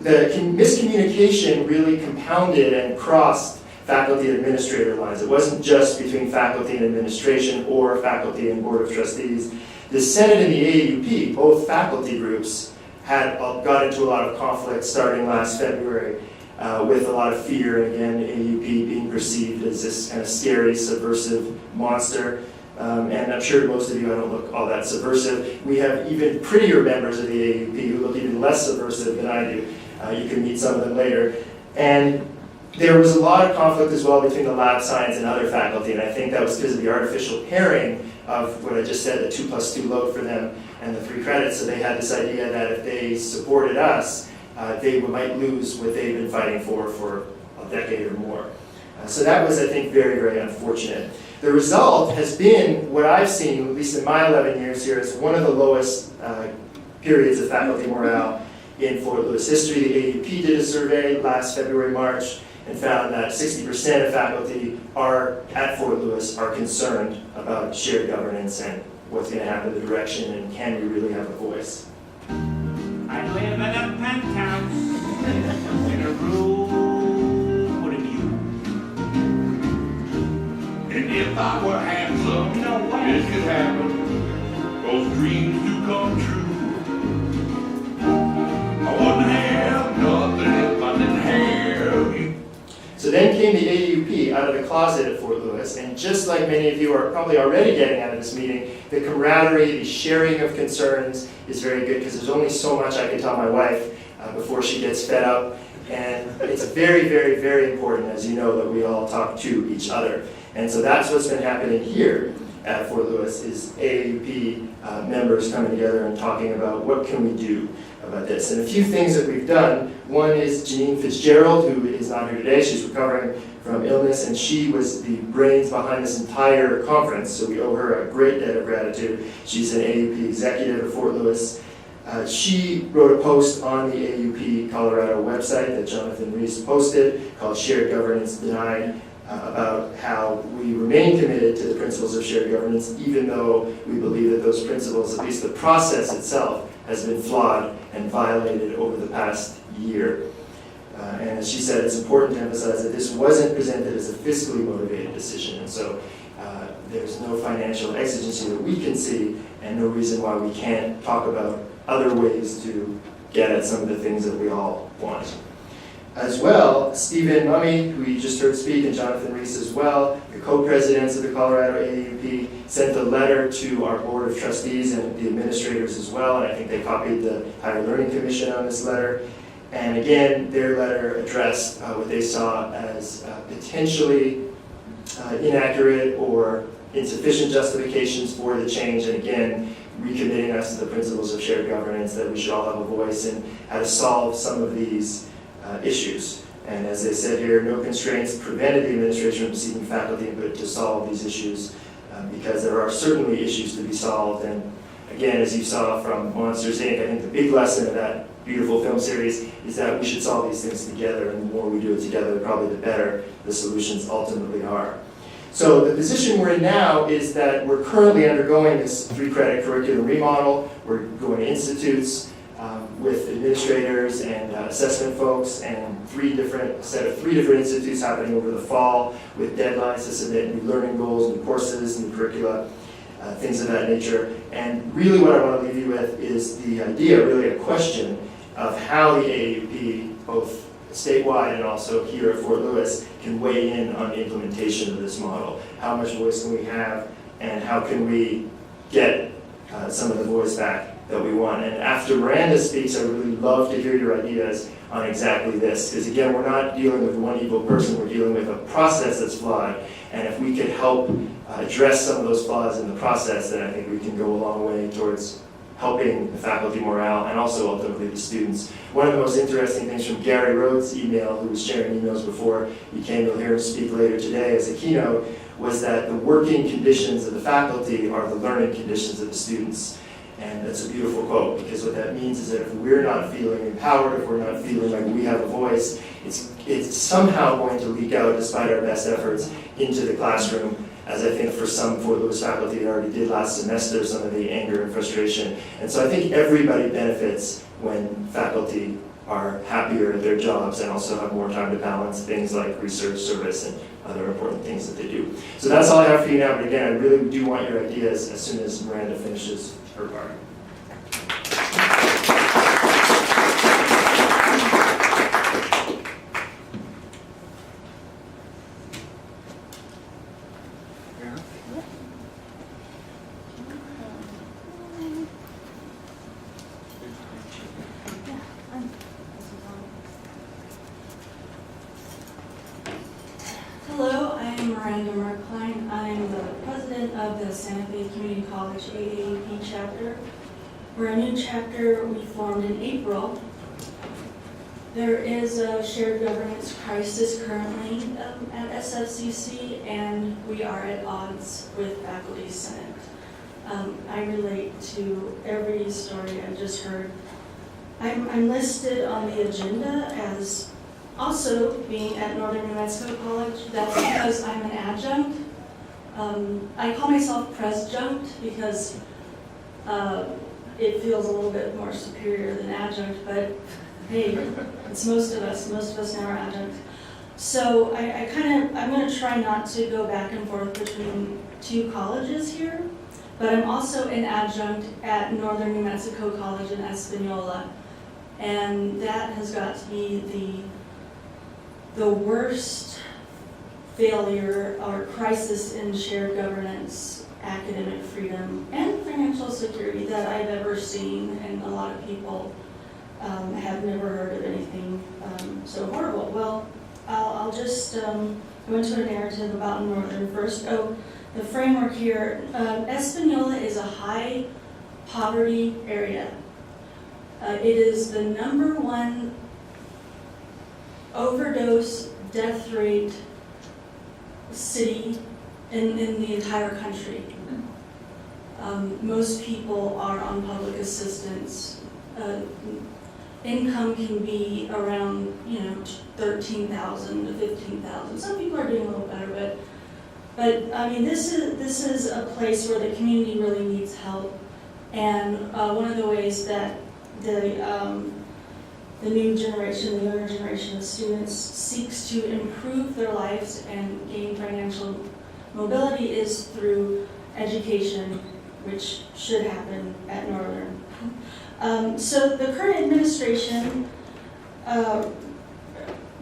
the miscommunication really compounded and crossed faculty and administrator lines. It wasn't just between faculty and administration or faculty and Board of Trustees. The Senate and the AAUP, both faculty groups, got into a lot of conflict starting last February with a lot of fear, and again, AAUP being perceived as this kind of scary, subversive monster. And I'm sure most of you, I don't look all that subversive. We have even prettier members of the AAUP who look even less subversive than I do. You can meet some of them later. And there was a lot of conflict as well between the lab science and other faculty, and I think that was because of the artificial pairing of what I just said, the 2+2 load for them and the 3 credits. So they had this idea that if they supported us, they might lose what they've been fighting for a decade or more. So that was, I think, very, very unfortunate. The result has been what I've seen, at least in my 11 years here, is one of the lowest periods of faculty morale in Fort Lewis history. The AAUP did a survey last February, March, and found that 60% of faculty at Fort Lewis are concerned about shared governance and what's going to happen, the direction, and can we really have a voice. I live in a penthouse in a room with a view. And if I were handsome, this could happen. Those dreams do come true. I wouldn't have nothing if I didn't have you. So then came the AAUP out of the closet at Fort Lewis, and just like many of you are probably already getting out of this meeting, the camaraderie, the sharing of concerns is very good, because there's only so much I can tell my wife before she gets fed up. And it's very, very, very important, as you know, that we all talk to each other. And so that's what's been happening here at Fort Lewis, is AAUP members coming together and talking about what can we do about this. And a few things that we've done. One is Janine Fitzgerald, who is not here today. She's recovering from illness, and she was the brains behind this entire conference, so we owe her a great debt of gratitude. She's an AAUP executive at Fort Lewis. She wrote a post on the AAUP Colorado website that Jonathan Reese posted called Shared Governance Denied, about how we remain committed to the principles of shared governance, even though we believe that those principles, at least the process itself, has been flawed and violated over the past year. And as she said, it's important to emphasize that this wasn't presented as a fiscally motivated decision, and so there's no financial exigency that we can see, and no reason why we can't talk about other ways to get at some of the things that we all want. As well, Stephen Mummy, who you just heard speak, and Jonathan Reese as well, the co-presidents of the Colorado AAUP, sent a letter to our Board of Trustees and the administrators as well, and I think they copied the Higher Learning Commission on this letter. And again, their letter addressed what they saw as potentially inaccurate or insufficient justifications for the change, and again, recommitting us to the principles of shared governance, that we should all have a voice in how to solve some of these issues. And as they said here, no constraints prevented the administration from seeking faculty input to solve these issues, because there are certainly issues to be solved. And again, as you saw from Monsters, Inc., I think the big lesson of that beautiful film series is that we should solve these things together, and the more we do it together, probably the better the solutions ultimately are. So the position we're in now is that we're currently undergoing this 3-credit curriculum remodel. We're going to institutes. with administrators and assessment folks, and three different institutes happening over the fall with deadlines to submit new learning goals, new courses, new curricula, things of that nature. And really what I want to leave you with is the idea, really a question of how the AAUP, both statewide and also here at Fort Lewis, can weigh in on the implementation of this model. How much voice can we have, and how can we get some of the voice back that we want? And after Miranda speaks, I would really love to hear your ideas on exactly this, because again, we're not dealing with one evil person, we're dealing with a process that's flawed, and if we could help address some of those flaws in the process, then I think we can go a long way towards helping the faculty morale and also ultimately the students. One of the most interesting things from Gary Rhodes' email, who was sharing emails before he came, you'll hear him speak later today as a keynote, was that the working conditions of the faculty are the learning conditions of the students. And that's a beautiful quote, because what that means is that if we're not feeling empowered, if we're not feeling like we have a voice, it's somehow going to leak out, despite our best efforts, into the classroom, as I think for some Fort Lewis faculty it already did last semester, some of the anger and frustration. And so I think everybody benefits when faculty are happier at their jobs and also have more time to balance things like research, service, and other important things that they do. So that's all I have for you now, but again, I really do want your ideas as soon as Miranda finishes her part. Hello, I am Miranda Mirklein. I am the president of the Santa Fe Community College AAUP chapter. We're a new chapter we formed in April. There is a shared governance crisis currently at SFCC, and we are at odds with Faculty Senate. I relate to every story I just heard. I'm listed on the agenda as also being at Northern New Mexico College. That's because I'm an adjunct. I call myself presjunct because it feels a little bit more superior than adjunct, but hey, it's most of us now are adjunct. So I'm gonna try not to go back and forth between two colleges here, but I'm also an adjunct at Northern New Mexico College in Espanola, and that has got to be the worst failure or crisis in shared governance, academic freedom, and financial security that I've ever seen, and a lot of people have never heard of anything so horrible. Well, I'll just go into a narrative about Northern first. The framework here. Espanola is a high poverty area. It is the #1 overdose death rate city in the entire country. Most people are on public assistance. Income can be around, $13,000 to $15,000. Some people are doing a little better, but I mean, this is a place where the community really needs help. And one of the ways that the new generation, the younger generation of students seeks to improve their lives and gain financial mobility is through education, which should happen at Northern. So the current administration,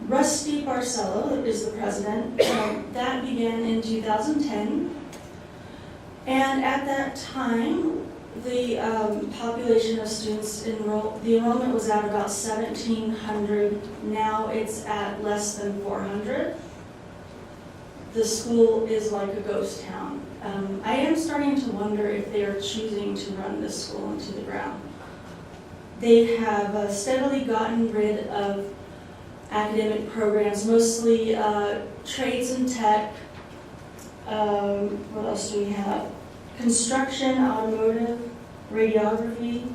Rusty Barcelo is the president. That began in 2010. And at that time, the population of students the enrollment was at about 1,700. Now it's at less than 400. The school is like a ghost town. I am starting to wonder if they are choosing to run this school into the ground. They have steadily gotten rid of academic programs, mostly trades and tech. What else do we have? Construction, automotive, radiography.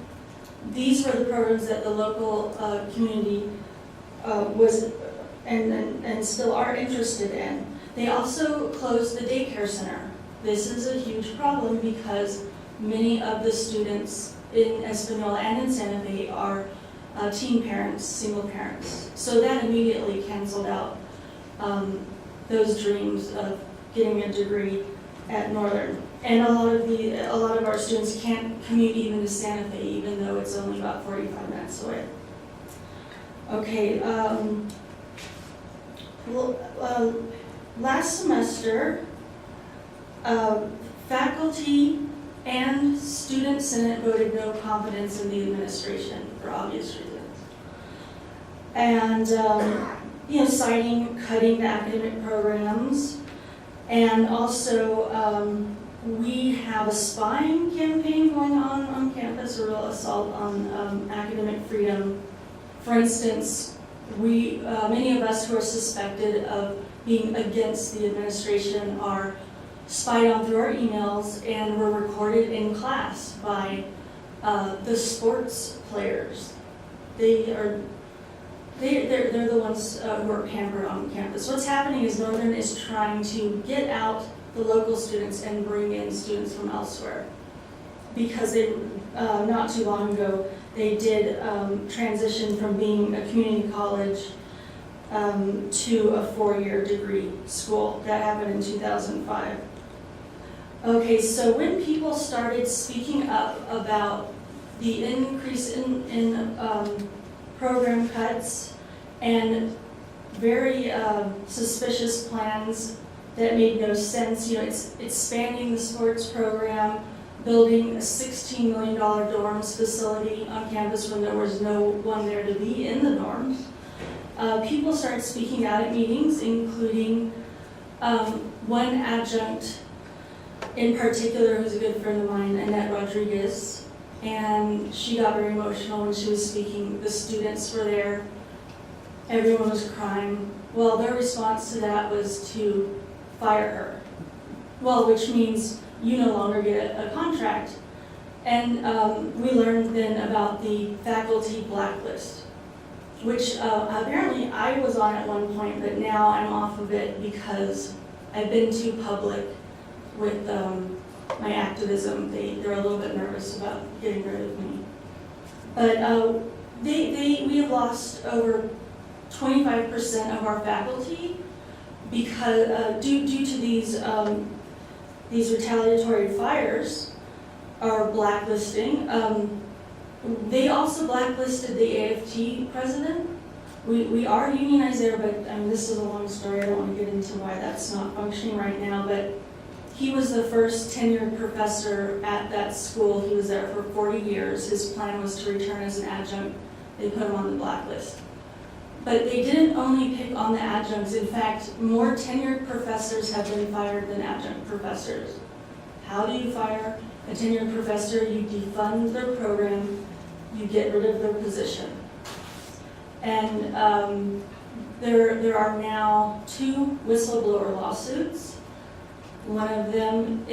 These were the programs that the local community was and still are interested in. They also closed the daycare center. This is a huge problem because many of the students in Espanola and in Santa Fe are teen parents, single parents. So that immediately canceled out those dreams of getting a degree at Northern. And a lot of our students can't commute even to Santa Fe, even though it's only about 45 minutes away. Okay, last semester, faculty and student senate voted no confidence in the administration for obvious reasons. And, citing cutting the academic programs, and also we have a spying campaign going on campus, a real assault on academic freedom. For instance, many of us who are suspected of being against the administration are spied on through our emails and were recorded in class by the sports players. They're the ones who are pampered on campus. What's happening is Northern is trying to get out the local students and bring in students from elsewhere. Because they, not too long ago, they did transition from being a community college to a 4-year degree school. That happened in 2005. Okay, so when people started speaking up about the increase in program cuts and very suspicious plans that made no sense, it's expanding the sports program, building a $16 million dorms facility on campus when there was no one there to be in the dorms. People started speaking out at meetings, including one adjunct in particular who's a good friend of mine, Annette Rodriguez, and she got very emotional when she was speaking. The students were there, everyone was crying. Well, their response to that was to fire her. Well, which means you no longer get a contract. And we learned then about the faculty blacklist, which apparently I was on at one point, but now I'm off of it because I've been too public with my activism. They're a little bit nervous about getting rid of me. But we have lost over 25% of our faculty because due to these retaliatory fires, are blacklisting. They also blacklisted the AFT president. We are unionized there, but this is a long story. I don't want to get into why that's not functioning right now, but he was the first tenured professor at that school. He was there for 40 years. His plan was to return as an adjunct. They put him on the blacklist. But they didn't only pick on the adjuncts. In fact, more tenured professors have been fired than adjunct professors. How do you fire a tenured professor? You defund their program, you get rid of their position. And there are now 2 whistleblower lawsuits. One of them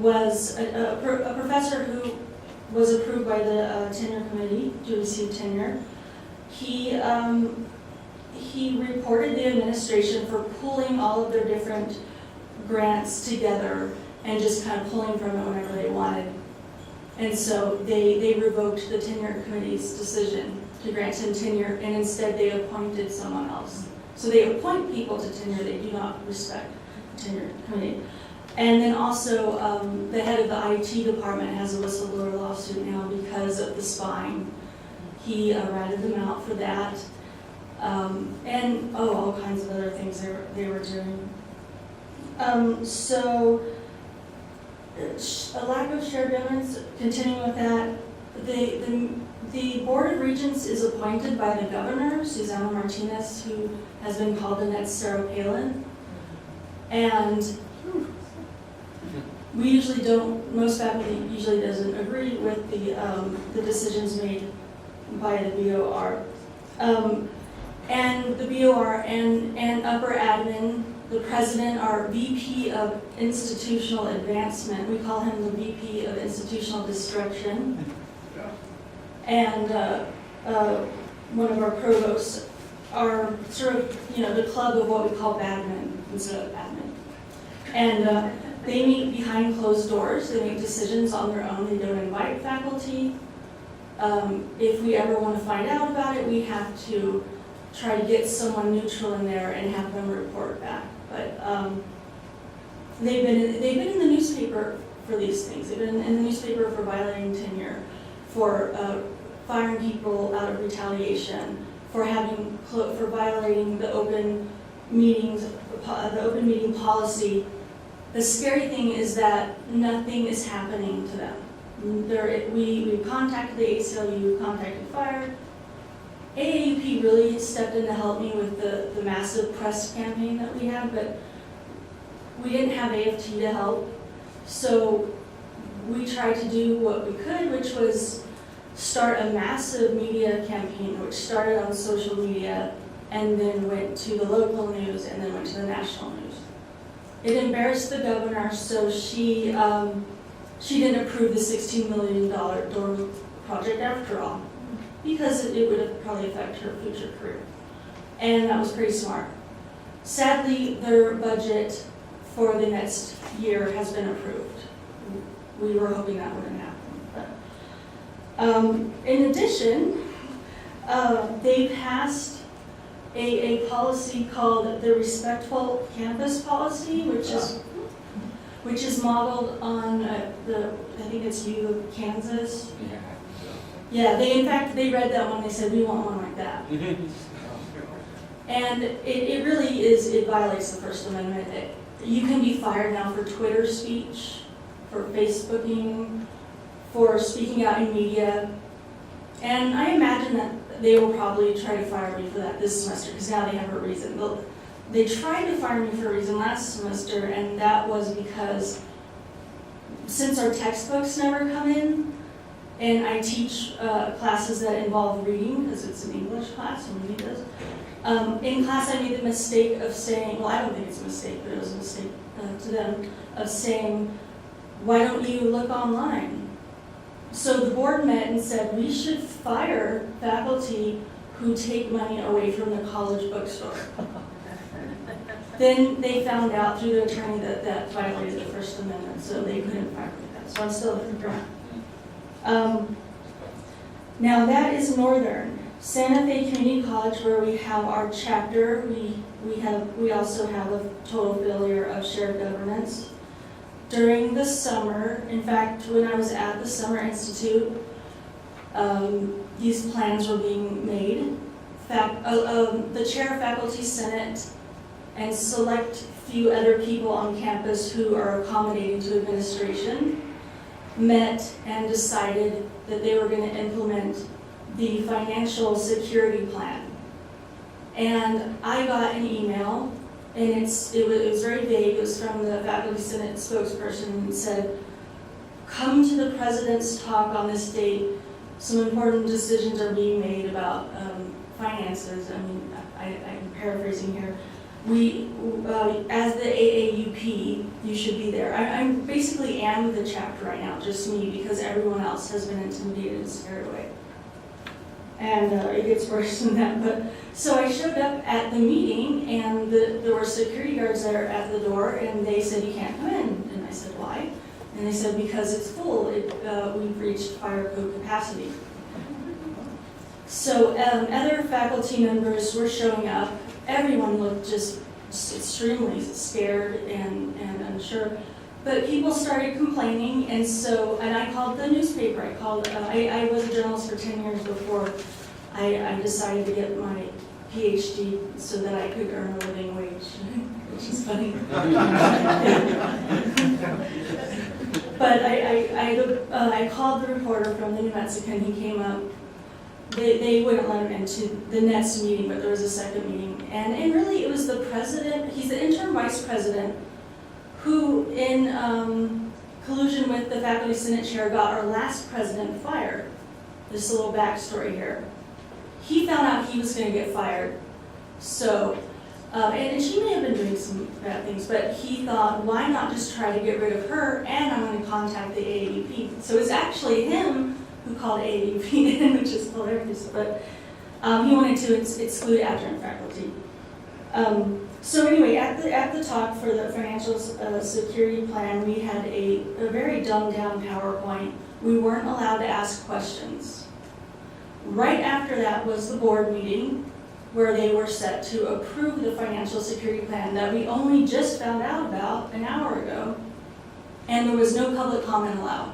was a professor who was approved by the tenure committee to receive tenure. He reported the administration for pooling all of their different grants together and just kind of pulling from it whenever they wanted. And so they revoked the tenure committee's decision to grant him tenure, and instead they appointed someone else. So they appoint people to tenure, they do not respect the tenure committee. And then also the head of the IT department has a whistleblower lawsuit now because of the spying. He ratted them out for that. And all kinds of other things they were doing. So a lack of shared governance, continuing with that, the Board of Regents is appointed by the governor, Susana Martinez, who has been called the next Sarah Palin. And we usually don't, most faculty usually doesn't agree with the decisions made by the BOR. And the BOR and upper admin, the president, our VP of institutional advancement, we call him the VP of institutional destruction. And one of our provosts are sort of, the club of what we call badmen instead of admin. And They meet behind closed doors, they make decisions on their own, they don't invite faculty. If we ever want to find out about it, we have to try to get someone neutral in there and have them report back. But they've been in the newspaper for these things. They've been in the newspaper for violating tenure, for firing people out of retaliation, for violating the open meeting policy. The scary thing is that nothing is happening to them. We contacted the ACLU, we contacted fire. AAUP really stepped in to help me with the massive press campaign that we had, but we didn't have AFT to help. So we tried to do what we could, which was start a massive media campaign, which started on social media and then went to the local news and then went to the national news. It embarrassed the governor, so she didn't approve the $16 million dorm project after all, because it would probably affect her future career. And that was pretty smart. Sadly, their budget for the next year has been approved. We were hoping that wouldn't happen. But, in addition, they passed a policy called the Respectful Campus Policy, which is modeled on I think it's U of Kansas. Yeah, in fact, they read that one, they said, we want one like that. And it really is, it violates the First Amendment. You can be fired now for Twitter speech, for Facebooking, for speaking out in media. And I imagine that they will probably try to fire me for that this semester, because now they have a reason. They tried to fire me for a reason last semester, and that was because since our textbooks never come in, and I teach classes that involve reading, because it's an English class, and reading does. In class, I made the mistake of saying, well, I don't think it's a mistake, but it was a mistake to them, of saying, why don't you look online? So the board met and said, we should fire faculty who take money away from the college bookstore. Then they found out through the attorney that that violated the First Amendment, so they couldn't fire me for that. So I'm still looking around. Now that is Northern. Santa Fe Community College, where we have our chapter, we also have a total failure of shared governance. During the summer, in fact, when I was at the Summer Institute, these plans were being made. The chair of Faculty Senate and select few other people on campus who are accommodating to administration met and decided that they were going to implement the financial security plan. And I got an email, and it was very vague. It was from the Faculty Senate spokesperson, and said, come to the president's talk on this date. Some important decisions are being made about finances. I mean, I'm paraphrasing here. As the AAUP, you should be there. I basically am the chapter right now, just me, because everyone else has been intimidated and scared away. And it gets worse than that. But so I showed up at the meeting, and there were security guards there at the door, and they said, you can't come in. And I said, why? And they said, because it's full. We've reached fire code capacity. So other faculty members were showing up. Everyone looked just extremely scared and unsure. But people started complaining, and I called the newspaper. I was a journalist for 10 years before I decided to get my PhD so that I could earn a living wage, which is funny. But I called the reporter from the New Mexican. He came up. They wouldn't let him into the next meeting, but there was a second meeting. And really, it was the president. He's the interim vice president, who, in collusion with the Faculty Senate chair, got our last president fired. Just a little backstory here. He found out he was going to get fired. So, and she may have been doing some bad things, but he thought, why not just try to get rid of her, and I'm going to contact the AAUP. So it's actually him who called AAUP in, which is hilarious, but he wanted to exclude adjunct faculty. So anyway, at the talk for the financial security plan, we had a very dumbed down PowerPoint. We weren't allowed to ask questions. Right after that was the board meeting, where they were set to approve the financial security plan that we only just found out about an hour ago, and there was no public comment allowed.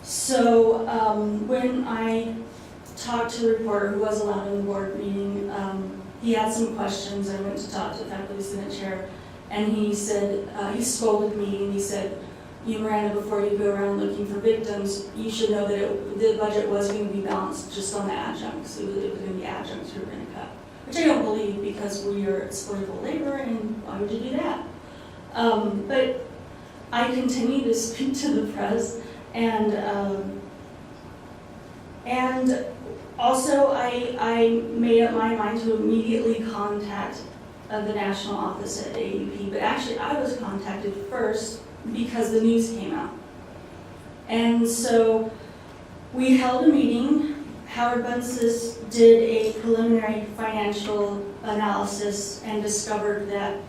So when I talked to the reporter who was allowed in the board meeting, he had some questions. I went to talk to the faculty senate chair, and he said, he scolded me, and he said, "You, Miranda, before you go around looking for victims, you should know that the budget was going to be balanced just on the adjuncts. It was going to be adjuncts we were going to cut," which I don't believe, because we are exploitable labor, and why would you do that? But I continued to speak to the press, and also I made up my mind to immediately contact the national office at AAUP, but actually I was contacted first because the news came out. And so we held a meeting. Howard Buncis did a preliminary financial analysis and discovered that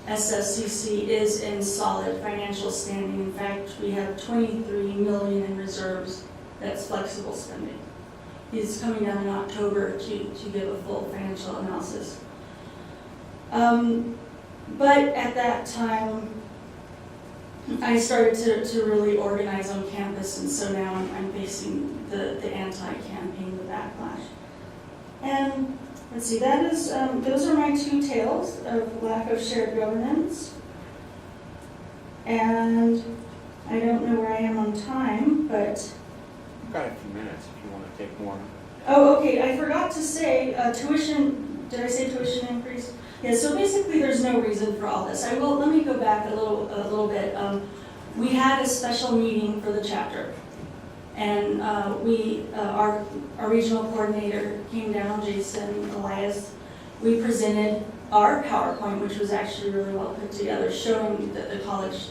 SSCC is in solid financial standing. In fact, we have $23 million in reserves. That's flexible spending. He's coming down in October to give a full financial analysis. But at that time, I started to really organize on campus, and so now I'm facing the anti-campaign, the backlash. And let's see, that is, those are my two tales of lack of shared governance. And I don't know where I am on time, but... We've got a few minutes if you want to take more. Oh, okay, I forgot to say tuition, did I say tuition increase? Yeah, so basically there's no reason for all this. Let me go back a little bit. We had a special meeting for the chapter, and our regional coordinator came down, Jason Elias. We presented our PowerPoint, which was actually really well put together, showing that the college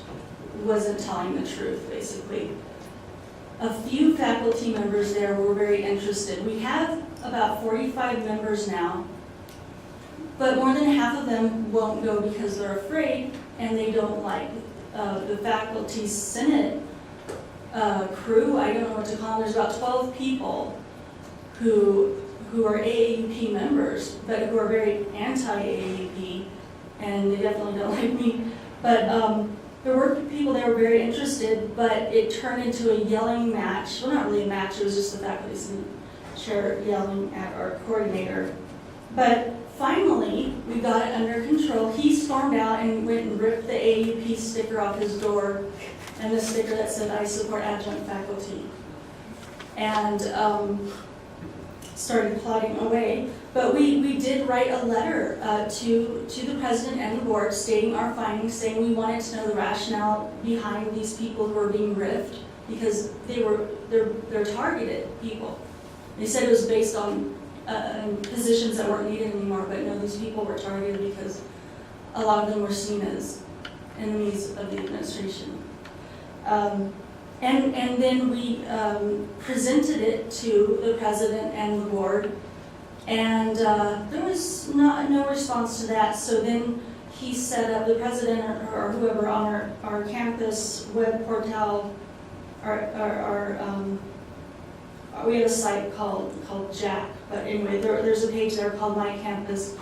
wasn't telling the truth, basically. A few faculty members there were very interested. We have about 45 members now, but more than half of them won't go because they're afraid and they don't like the faculty senate crew. I don't know what to call them. There's about 12 people who are AAUP members, but who are very anti-AAUP, and they definitely don't like me. But there were people that were very interested, but it turned into a yelling match. Well, not really a match, it was just the faculty senate chair yelling at our coordinator. But finally, we got it under control. He stormed out and went and ripped the AAUP sticker off his door, and the sticker that said, "I support adjunct faculty," and started plodding away. But we did write a letter to the president and the board stating our findings, saying we wanted to know the rationale behind these people who were being riffed, because they're targeted people. They said it was based on positions that weren't needed anymore, but no, these people were targeted because a lot of them were seen as enemies of the administration. And then we presented it to the president and the board, and there was no response to that. So then he set up, the president or whoever on our campus web portal, we have a site called Jack, but anyway, there's a page there called My Campus,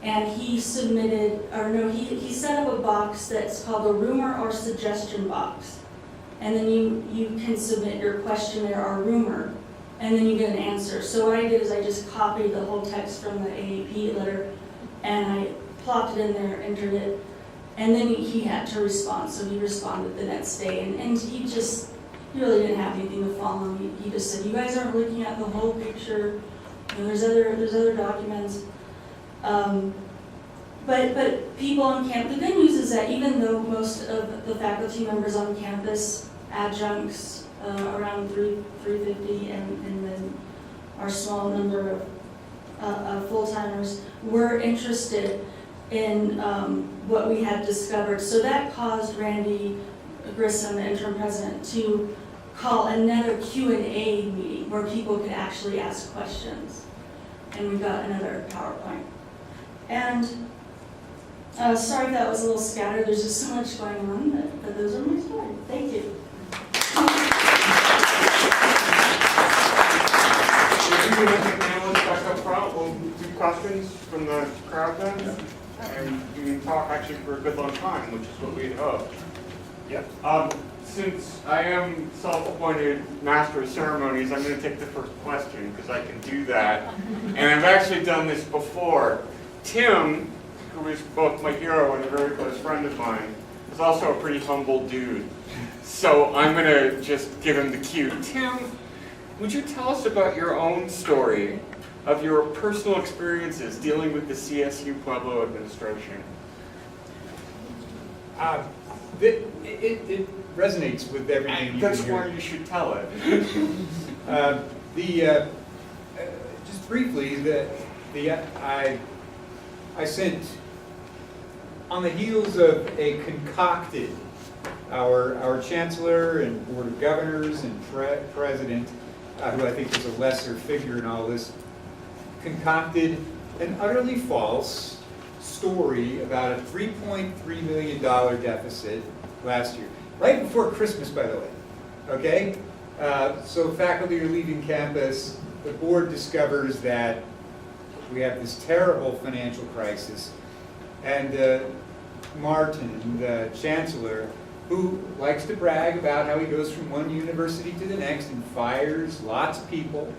and he submitted, he set up a box that's called a rumor or suggestion box. And then you can submit your question there or rumor, and then you get an answer. So what I did is I just copied the whole text from the AAP letter, and I plopped it in there, entered it, and then he had to respond. So he responded the next day, and he really didn't have anything to fall on. He just said, "You guys aren't looking at the whole picture. You know, there's other documents." But people on campus, the good news is that even though most of the faculty members on campus, adjuncts, around 350, and then our small number of full-timers, were interested in what we had discovered. So that caused Randy Grissom, the interim president, to call another Q&A meeting where people could actually ask questions. And we got another PowerPoint. And sorry if that was a little scattered, there's just so much going on, but those are my stories. Thank you. If you can let the panelists back up front, we'll do questions from the crowd then. And you can talk actually for a good long time, which is what we had hoped. Yep. Since I am self-appointed master of ceremonies, I'm going to take the first question because I can do that. And I've actually done this before. Tim, who is both my hero and a very close friend of mine, is also a pretty humble dude. So I'm going to just give him the cue. Tim, would you tell us about your own story of your personal experiences dealing with the CSU Pueblo administration? It resonates with everything. That's why you should tell it. Just briefly, I sent, on the heels of a concocted, our chancellor and board of governors and president, who I think is a lesser figure in all this, concocted an utterly false story about a $3.3 million deficit last year, right before Christmas, by the way. Okay? So faculty are leaving campus. The board discovers that we have this terrible financial crisis. And Martin, the chancellor, who likes to brag about how he goes from one university to the next and fires lots of people.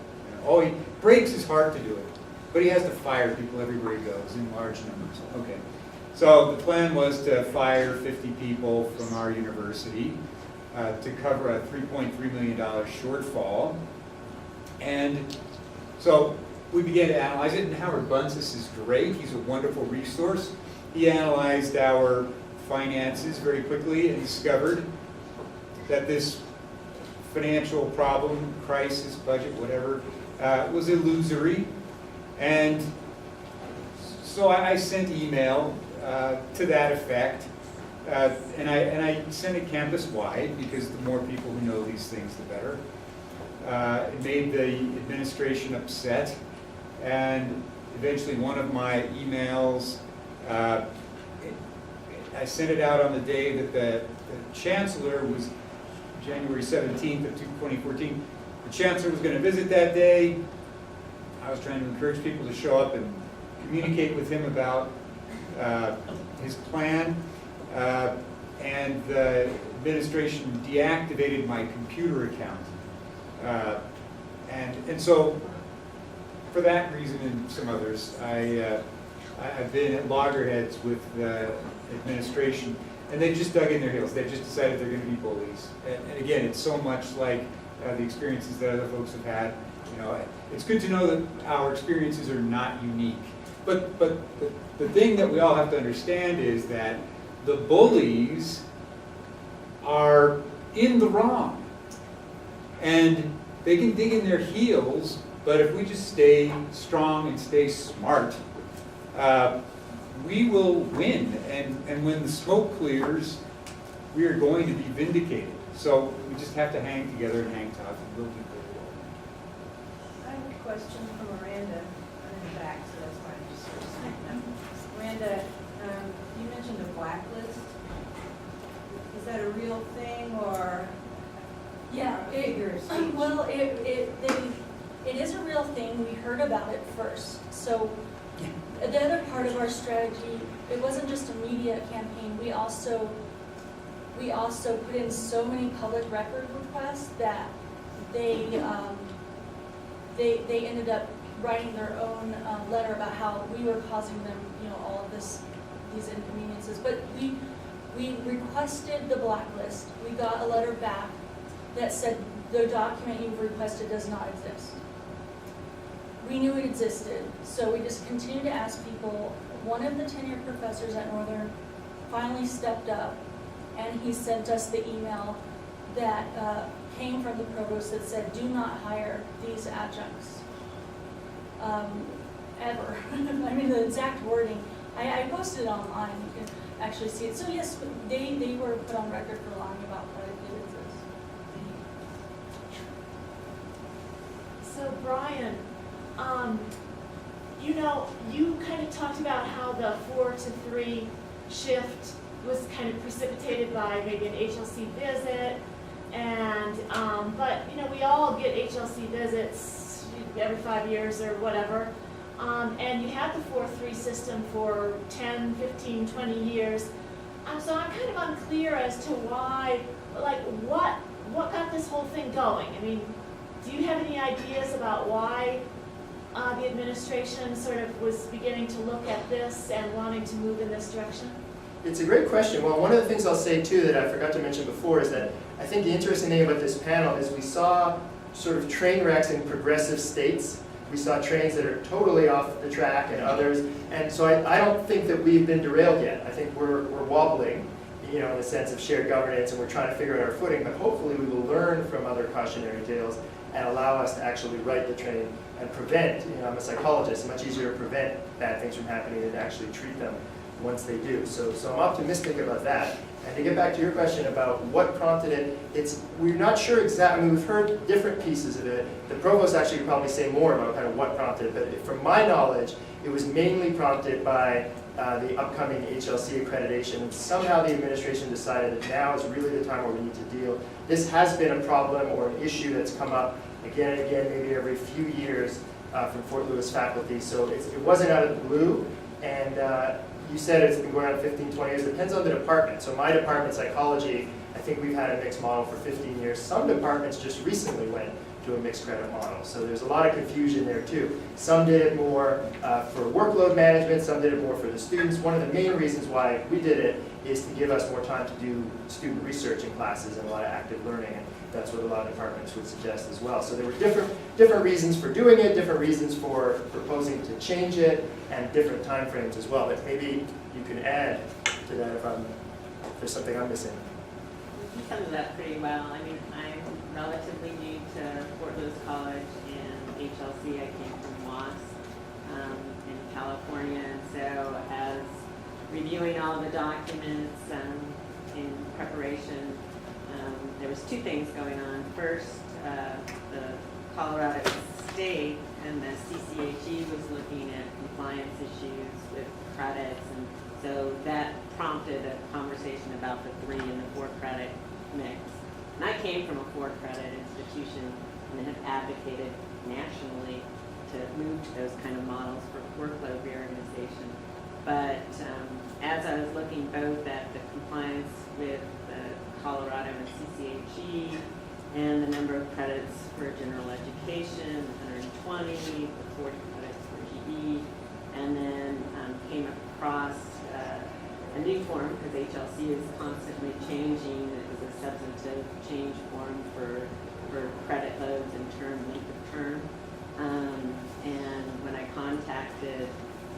He breaks his heart to do it. But he has to fire people everywhere he goes in large numbers. Okay. So the plan was to fire 50 people from our university to cover a $3.3 million shortfall. And so we began to analyze it, and Howard Bunces is great. He's a wonderful resource. He analyzed our finances very quickly and discovered that this financial problem, crisis, budget, whatever, was illusory. And so I sent email to that effect, and I sent it campus-wide because the more people who know these things, the better. It made the administration upset, and eventually one of my emails, I sent it out on the day that the chancellor was, January 17th of 2014, the chancellor was going to visit that day. I was trying to encourage people to show up and communicate with him about his plan, and the administration deactivated my computer account. And so, for that reason and some others, I've been at loggerheads with the administration, and they just dug in their heels. They just decided they're going to be bullies. And again, it's so much like the experiences that other folks have had. It's good to know that our experiences are not unique. But the thing that we all have to understand is that the bullies are in the wrong. And they can dig in their heels, but if we just stay strong and stay smart, we will win. And when the smoke clears, we are going to be vindicated. So we just have to hang together and hang tough, and we'll do very well. I have a question from Miranda. I'm in the back, so that's why I'm just sort of speaking up. Miranda, you mentioned a blacklist. Is that a real thing, or Yeah, a figure of speech? well, it is a real thing. We heard about it first. So the other part of our strategy, it wasn't just a media campaign. We also put in so many public record requests that they ended up writing their own letter about how we were causing them, all of these inconveniences. But we requested the blacklist. We got a letter back that said the document you've requested does not exist. We knew it existed, so we just continued to ask people. One of the tenured professors at Northern finally stepped up, and he sent us the email that came from the provost that said, do not hire these adjuncts, ever. I mean, the exact wording. I posted it online, you can actually see it. So yes, they were put on record for lying about what it did exist. So Brian, you know, you kind of talked about how the 4 to 3 shift was kind of precipitated by maybe an HLC visit, and, but, you know, we all get HLC visits every 5 years or whatever, and you had the 4-3 system for 10, 15, 20 years. So I'm kind of unclear as to why, like, what got this whole thing going? I mean, do you have any ideas about why the administration sort of was beginning to look at this and wanting to move in this direction? It's a great question. Well, one of the things I'll say too that I forgot to mention before is that I think the interesting thing about this panel is we saw sort of train wrecks in progressive states. We saw trains that are totally off the track and others. And so I don't think that we've been derailed yet. I think we're wobbling, you know, in the sense of shared governance, and we're trying to figure out our footing, but hopefully we will learn from other cautionary tales and allow us to actually right the train and prevent, you know, I'm a psychologist, it's much easier to prevent bad things from happening than to actually treat them once they do. So I'm optimistic about that. And to get back to your question about what prompted it, we're not sure exactly. I mean, we've heard different pieces of it. The provost actually could probably say more about kind of what prompted it, but from my knowledge, it was mainly prompted by the upcoming HLC accreditation. And somehow the administration decided that now is really the time where we need to deal. This has been a problem or an issue that's come up again and again, maybe every few years from Fort Lewis faculty. So it wasn't out of the blue. And you said it's been going on 15, 20 years. It depends on the department. So my department, psychology, I think we've had a mixed model for 15 years. Some departments just recently went to a mixed credit model. So there's a lot of confusion there too. Some did it more for workload management, some did it more for the students. One of the main reasons why we did it is to give us more time to do student research in classes and a lot of active learning. And that's what a lot of departments would suggest as well. So there were different reasons for doing it, different reasons for proposing to change it, and different time frames as well. But maybe you can add to that if there's something I'm missing. You summed it up pretty well. I mean, I'm relatively new to Fort Lewis College and HLC. I came from WAS in California, and so as reviewing all the documents in preparation, there was two things going on. First, the Colorado State and the CCHE was looking at compliance issues with credits, and so that prompted a conversation about the 3 and the 4 credit mix. And I came from a 4 credit institution and have advocated nationally to move to those kind of models for workload reorganization. But as I was looking both at the compliance with Colorado and CCHE, and the number of credits for general education, 120, the 40 credits for GE, and then came across a new form, because HLC is constantly changing. It was a substantive change form for credit loads and length of term. And when I contacted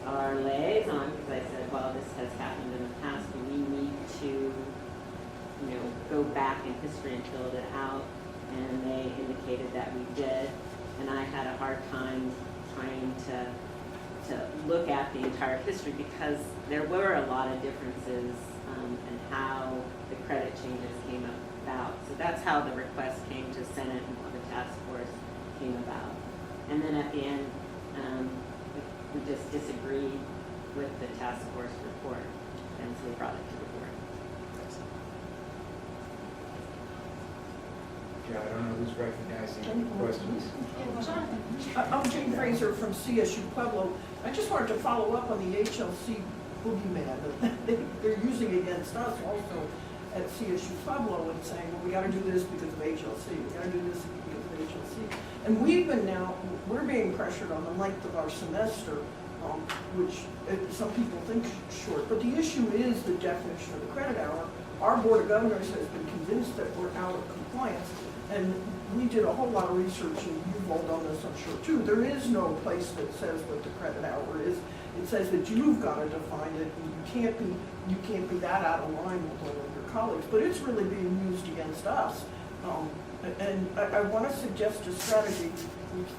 our liaison, because I said, well, this has happened in the past, and we need to go back in history and fill it out, and they indicated that we did, and I had a hard time trying to look at the entire history because there were a lot of differences in how the credit changes came about. So that's how the request came to Senate and how the task force came about. And then at the end, we just disagreed with the task force report, and so we brought it to the board. Yeah, I don't know who's recognizing questions. I'm Jane Fraser from CSU Pueblo. I just wanted to follow up on the HLC boogeyman that they're using against us also at CSU Pueblo and saying, well, we got to do this because of HLC. We got to do this because of HLC. And we're being pressured on the length of our semester, which some people think short. But the issue is the definition of the credit hour. Our Board of Governors has been convinced that we're out of compliance. And we did a whole lot of research, and you've all done this, I'm sure, too. There is no place that says what the credit hour is. It says that you've got to define it, and you can't be that out of line with one of your colleagues. But it's really being used against us. And I want to suggest a strategy.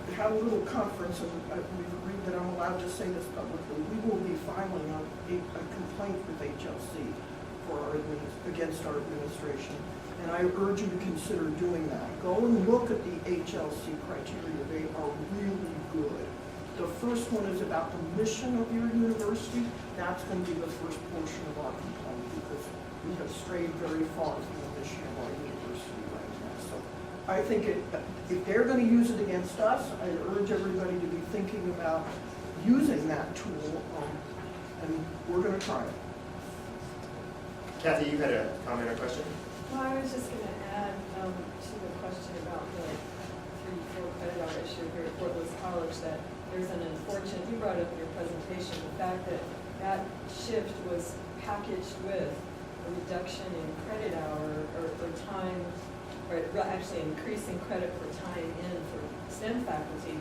We had a little conference, and we've agreed that I'm allowed to say this publicly. We will be filing a complaint with HLC against our administration. And I urge you to consider doing that. Go and look at the HLC criteria. They are really good. The first one is about the mission of your university. That's going to be the first portion of our complaint because we have strayed very far from the mission of our university right now. So I think if they're going to use it against us, I urge everybody to be thinking about using that tool, and we're going to try it. Kathy, you had a comment or question? Well, I was just going to add to the question about the 3-4 credit hour issue here at Pueblo College that there's an unfortunate, you brought up in your presentation, the fact that that shift was packaged with a reduction in credit hour or time, or actually increasing credit for time in for STEM faculty,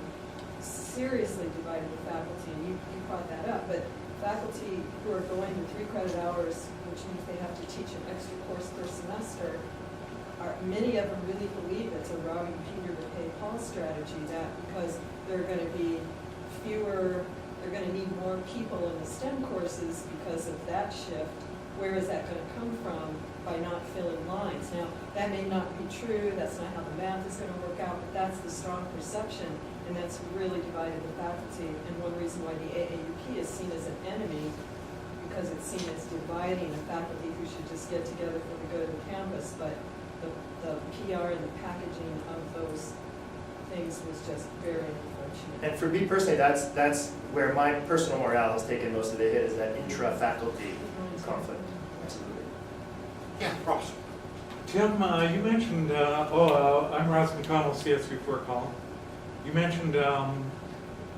seriously divided the faculty, and you brought that up. But faculty who are going to 3 credit hours, which means they have to teach an extra course per semester, many of them really believe it's a robbing Peter to pay Paul strategy, that because there are going to be fewer, they're going to need more people in the STEM courses because of that shift. Where is that going to come from by not filling lines? Now, that may not be true, that's not how the math is going to work out, but that's the strong perception, and that's really divided the faculty. And one reason why the AAUP is seen as an enemy, because it's seen as dividing a faculty who should just get together for the good of the campus, but the PR and the packaging of those things was just very unfortunate. And for me personally, that's where my personal morale has taken most of the hit, is that intra-faculty conflict. Absolutely. Yeah, Ross. Tim, you mentioned, I'm Ross McConnell, CS34 column. You mentioned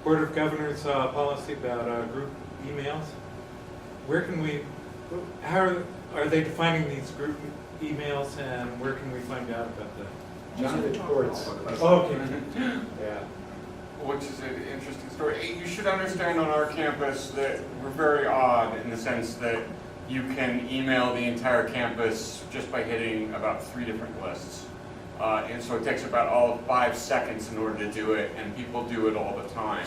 Board of Governors policy about group emails. Where can we, how are they defining these group emails, and where can we find out about that? John reports. Oh, okay. Yeah. Which is an interesting story. You should understand on our campus that we're very odd in the sense that you can email the entire campus just by hitting about 3 different lists. And so it takes about all of 5 seconds in order to do it, and people do it all the time.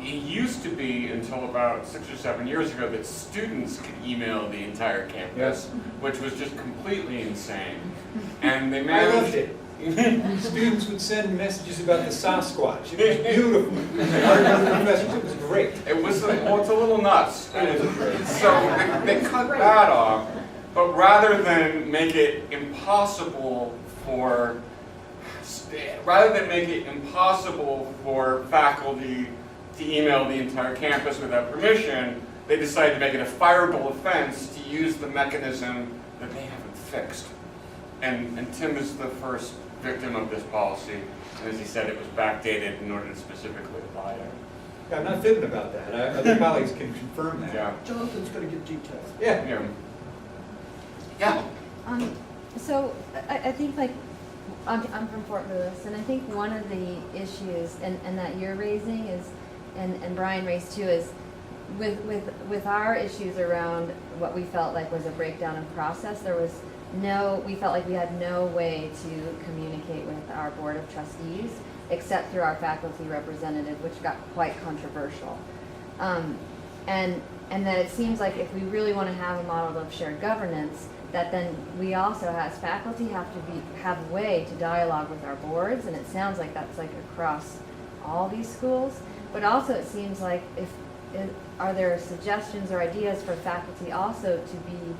It used to be until about 6 or 7 years ago that students could email the entire campus, which was just completely insane. And they managed. I loved it. Students would send messages about the Sasquatch. It was beautiful. It was great. It was, well, it's a little nuts. So they cut that off, but rather than make it impossible for faculty to email the entire campus without permission, they decided to make it a fireable offense to use the mechanism that they haven't fixed. And Tim is the first victim of this policy. And as he said, it was backdated in order to specifically apply it. Yeah, I'm not fibbing about that. Other colleagues can confirm that. Yeah. Jonathan's going to give details. Yeah. Yeah. So I think, like, I'm from Fort Lewis, and I think one of the issues and that you're raising is, and Brian raised too, is with our issues around what we felt like was a breakdown in process. We felt like we had no way to communicate with our board of trustees except through our faculty representative, which got quite controversial. And that it seems like if we really want to have a model of shared governance, that then we also as faculty have a way to dialogue with our boards, and it sounds like that's like across all these schools. But also it seems like are there suggestions or ideas for faculty also to be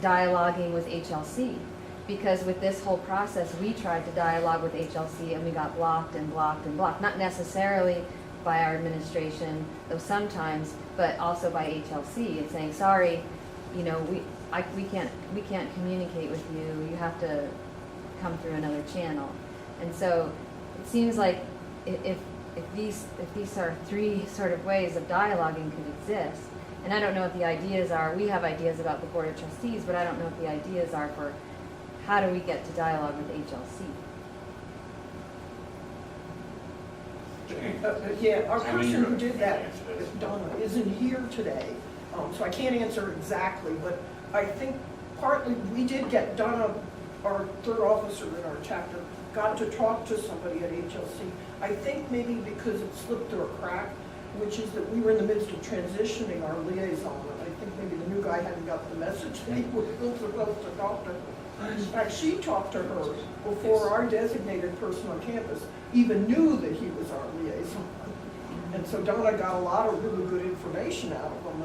dialoguing with HLC? Because with this whole process, we tried to dialogue with HLC and we got blocked and blocked and blocked. Not necessarily by our administration, though sometimes, but also by HLC. It's saying, sorry, you know, we can't communicate with you. You have to come through another channel. And so it seems like if these are 3 sort of ways of dialoguing could exist, and I don't know what the ideas are. We have ideas about the Board of Trustees, but I don't know what the ideas are for how do we get to dialogue with HLC. Yeah, our person who did that, Donna, isn't here today, so I can't answer exactly, but I think partly we did get Donna, our 3rd officer in our chapter, got to talk to somebody at HLC. I think maybe because it slipped through a crack, which is that we were in the midst of transitioning our liaison, and I think maybe the new guy hadn't got the message that he was supposed to talk to her. In fact, she talked to her before our designated person on campus even knew that he was our liaison. And so Donna got a lot of really good information out of them,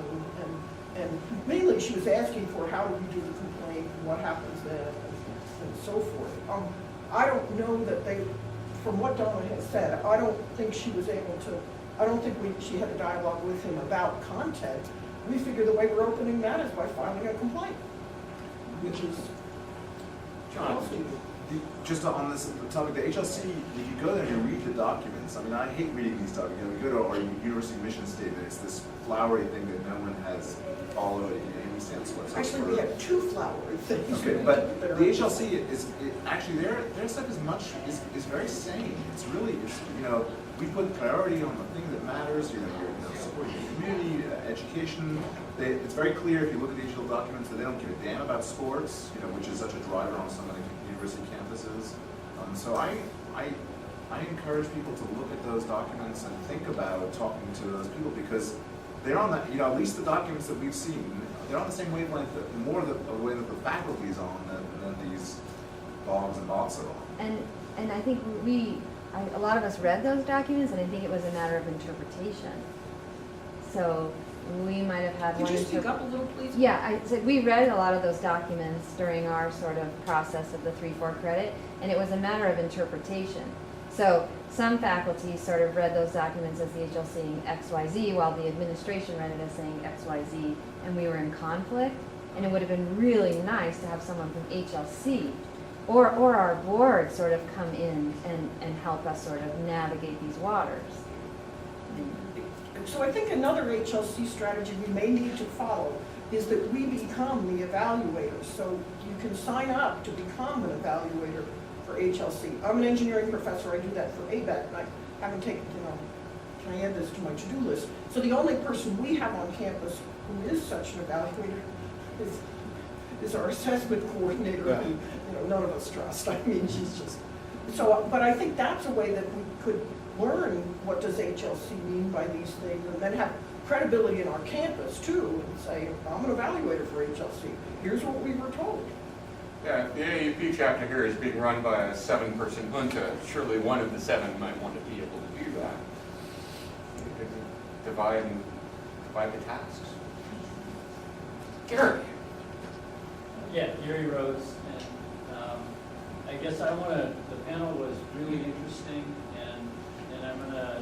and mainly she was asking for how do we do the complaint, what happens then, and so forth. I don't know that they, from what Donna has said, I don't think she was able to, I don't think she had a dialogue with him about content. We figure the way we're opening that is by filing a complaint, which is. John, Just on this topic, the HLC, if you go there and you read the documents, I mean, I hate reading these documents. You know, we go to our university mission statement, it's this flowery thing that no one has followed in any sense whatsoever. Actually, we have two flowery things. Okay, but the HLC actually their stuff is very sane. It's really, you know, we put priority on the thing that matters, you know, supporting the community, education. It's very clear if you look at the HL documents that they don't give a damn about sports, you know, which is such a driver on some of the university campuses. So I encourage people to look at those documents and think about talking to those people, because they're on that, you know, at least the documents that we've seen, they're on the same wavelength, more the way that the faculty is on than these blogs and bots are on. And I think a lot of us read those documents, and I think it was a matter of interpretation. So we might have had one. Could you speak up a little, please? Yeah, I said we read a lot of those documents during our sort of process of the 3-4 credit, and it was a matter of interpretation. So some faculty sort of read those documents as the HL saying XYZ, while the administration read it as saying XYZ, and we were in conflict. And it would have been really nice to have someone from HLC or our board sort of come in and help us sort of navigate these waters. So I think another HLC strategy we may need to follow is that we become the evaluators. So you can sign up to become an evaluator for HLC. I'm an engineering professor, I do that for ABET, and I haven't taken, you know, can I add this to my to-do list? So the only person we have on campus who is such an evaluator is our assessment coordinator, who, you know, none of us trust. I mean, she's just, so, but I think that's a way that we could learn what does HLC mean by these things, and then have credibility in our campus too, and say, I'm an evaluator for HLC. Here's what we were told. Yeah, the AAUP chapter here is being run by a 7-person junta. Surely one of the 7 might want to be able to do that. You could divide the tasks. Gary. Yeah, Gary Rhodes, and I guess the panel was really interesting, and I'm going to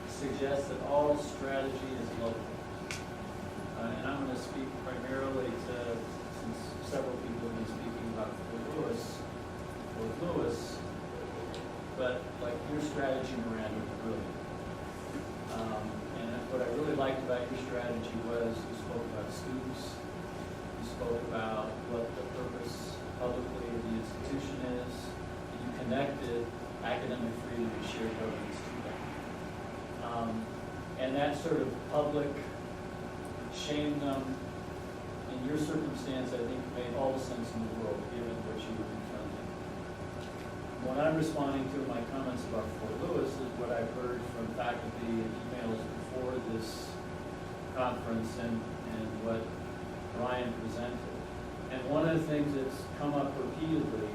suggest that all strategy is local. And I'm going to speak primarily to, since several people have been speaking about Fort Lewis, but like your strategy, Miranda, was brilliant. And what I really liked about your strategy was you spoke about students, you spoke about what the purpose publicly of the institution is, and you connected academic freedom and shared governance to that. And that sort of public shame them in your circumstance, I think, made all the sense in the world, given what you were confronting. What I'm responding to in my comments about Fort Lewis is what I've heard from faculty and emails before this conference and what Ryan presented. And one of the things that's come up repeatedly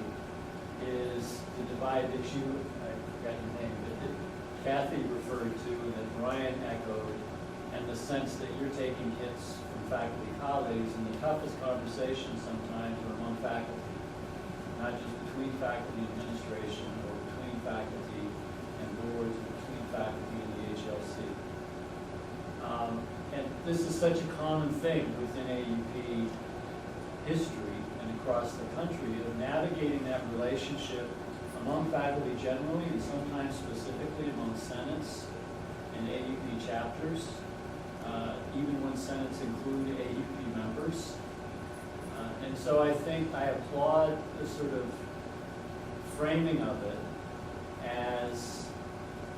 is the divide that I forgot your name, but that Kathy referred to and that Ryan echoed, and the sense that you're taking hits from faculty colleagues, and the toughest conversations sometimes are among faculty, not just between faculty and administration, or between faculty and boards, or between faculty and the HLC. And this is such a common thing within AUP history and across the country of navigating that relationship among faculty generally, and sometimes specifically among senates and AUP chapters, even when senates include AUP members. And so I think I applaud the sort of framing of it as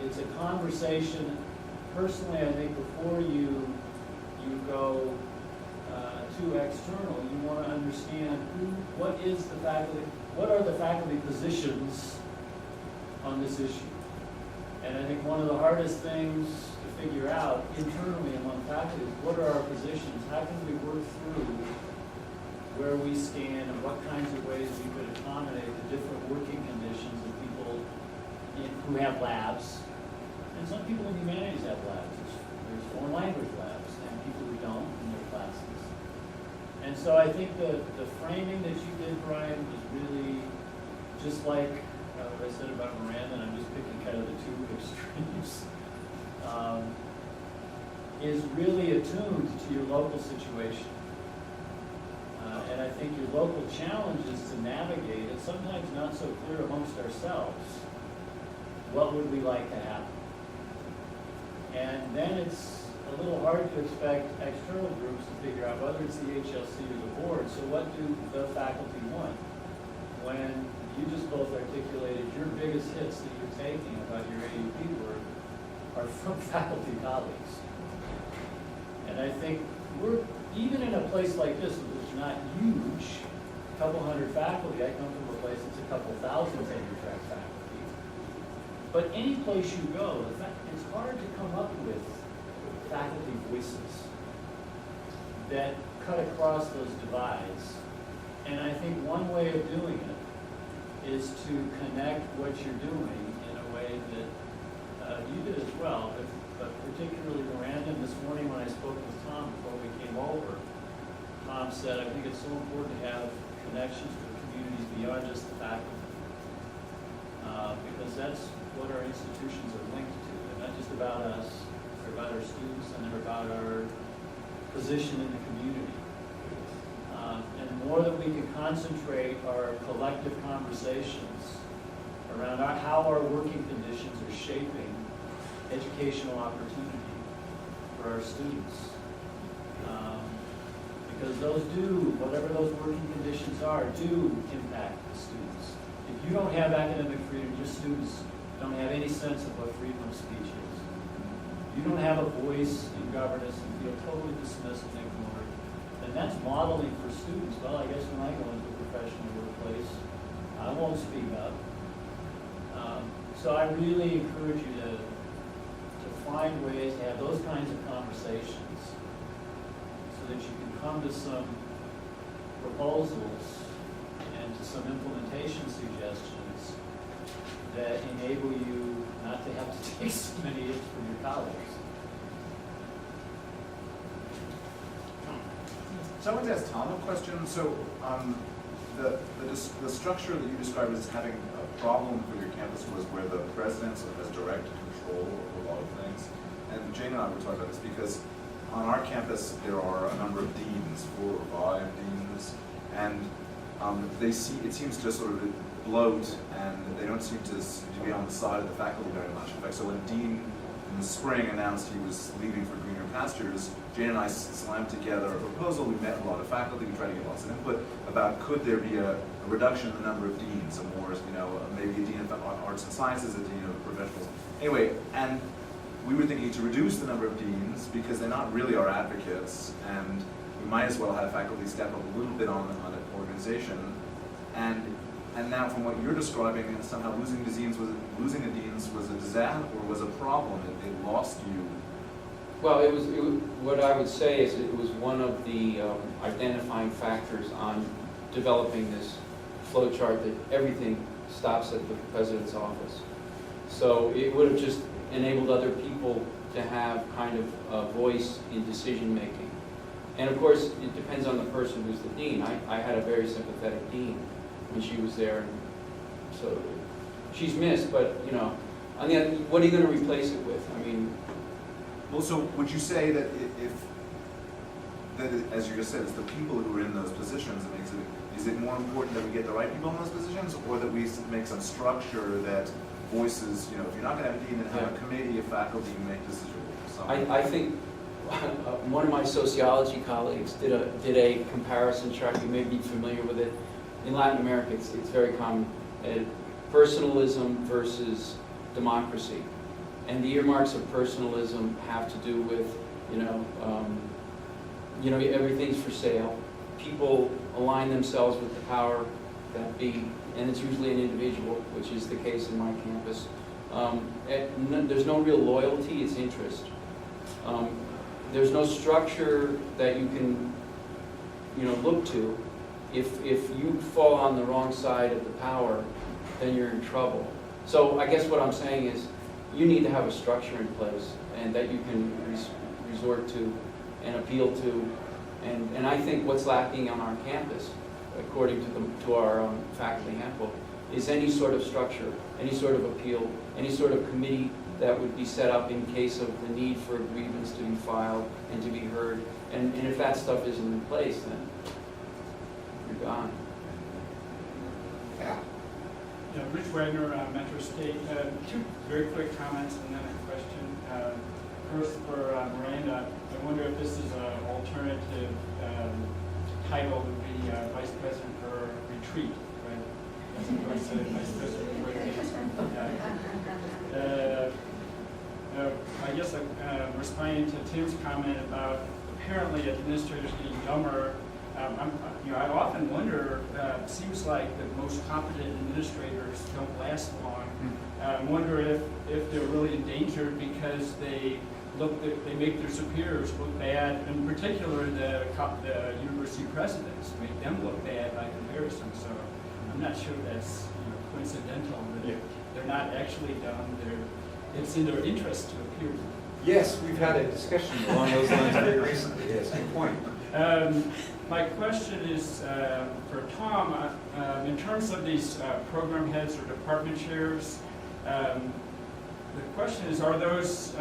it's a conversation. Personally, I think before you go too external, you want to understand what are the faculty positions on this issue. And I think one of the hardest things to figure out internally among faculty is what are our positions? How can we work through where we stand and what kinds of ways we could accommodate the different working conditions of people who have labs. And some people in humanities have labs. foreign language labs and people who don't in their classes. And so I think the framing that you did, Brian, was really just like what I said about Miranda, and I'm just picking kind of the two extremes, is really attuned to your local situation. And I think your local challenge is to navigate, and sometimes not so clear amongst ourselves, what would we like to happen? And then it's a little hard to expect external groups to figure out whether it's the HLC or the board. So what do the faculty want? When you just both articulated your biggest hits that you're taking about your AUP work are from faculty colleagues. And I think we're, even in a place like this, which is not huge, a couple hundred faculty, I come from a place that's a couple thousand tenure track faculty. But any place you go, it's hard to come up with faculty voices that cut across those divides. And I think one way of doing it is to connect what you're doing in a way that you did as well, but particularly Miranda. This morning when I spoke with Tom before we came over, Tom said, I think it's so important to have connections to the communities beyond just the faculty. Because that's what our institutions are linked to. They're not just about us, they're about our students, and they're about our position in the community. And the more that we can concentrate our collective conversations around how our working conditions are shaping educational opportunity for our students. Because those do, whatever those working conditions are, do impact the students. If you don't have academic freedom, your students don't have any sense of what freedom of speech is. You don't have a voice in governance and feel totally dismissed and ignored, then that's modeling for students. Well, I guess when I go into a professional workplace, I won't speak up. So I really encourage you to find ways to have those kinds of conversations so that you can come to some proposals and to some implementation suggestions that enable you not to have to take so many hits from your colleagues. So I want to ask Tom a question. So the structure that you described as having a problem for your campus was where the president sort of has direct control over a lot of things. And Jane and I were talking about this because on our campus there are a number of deans, 4 or 5 deans, and they see, it seems to sort of bloat, and they don't seem to be on the side of the faculty very much. In fact, so when Dean in the spring announced he was leaving for greener pastures, Jane and I slammed together a proposal. We met a lot of faculty, we tried to get lots of input about could there be a reduction in the number of deans, a more, maybe a dean of arts and sciences, a dean of professionals. Anyway, and we were thinking to reduce the number of deans because they're not really our advocates, and we might as well have faculty step up a little bit on an organization. And now, from what you're describing, somehow losing the deans was a disaster or was a problem. It lost you. Well, what I would say is it was one of the identifying factors on developing this flow chart that everything stops at the president's office. So it would have just enabled other people to have kind of a voice in decision making. And of course, it depends on the person who's the dean. I had a very sympathetic dean when she was there, and so she's missed. But on the other, what are you going to replace it with? I mean, well, so would you say that as you just said, it's the people who are in those positions that makes it? Is it more important that we get the right people in those positions, or that we make some structure that voices? If you're not going to have a dean, then have a committee of faculty who make decisions. I think one of my sociology colleagues did a comparison chart. You may be familiar with it. In Latin America, it's very common. Personalism versus democracy. And the earmarks of personalism have to do with, everything's for sale. People align themselves with the power that be, and it's usually an individual, which is the case in my campus. There's no real loyalty, it's interest. There's no structure that you can, look to. If you fall on the wrong side of the power, then you're in trouble. So I guess what I'm saying is you need to have a structure in place and that you can resort to and appeal to. And I think what's lacking on our campus, according to our faculty handbook, is any sort of structure, any sort of appeal, any sort of committee that would be set up in case of the need for a grievance to be filed and to be heard. And if that stuff isn't in place, then you're gone. Yeah. Yeah, Rich Wagner, Metro State. Two very quick comments and then a question. First for Miranda, I wonder if this is an alternative title would be Vice President for Retreat, right? As opposed to Vice President for I guess responding to Tim's comment about apparently administrators getting dumber. I often wonder, it seems like the most competent administrators don't last long. I wonder if they're really endangered because they make their superiors look bad, in particular the university presidents make them look bad by comparison. So I'm not sure that's coincidental that they're not actually dumb. It's in their interest to appear. Yes, we've had a discussion along those lines very recently. Yes, good point. My question is for Tom. In terms of these program heads or department chairs, the question is, are those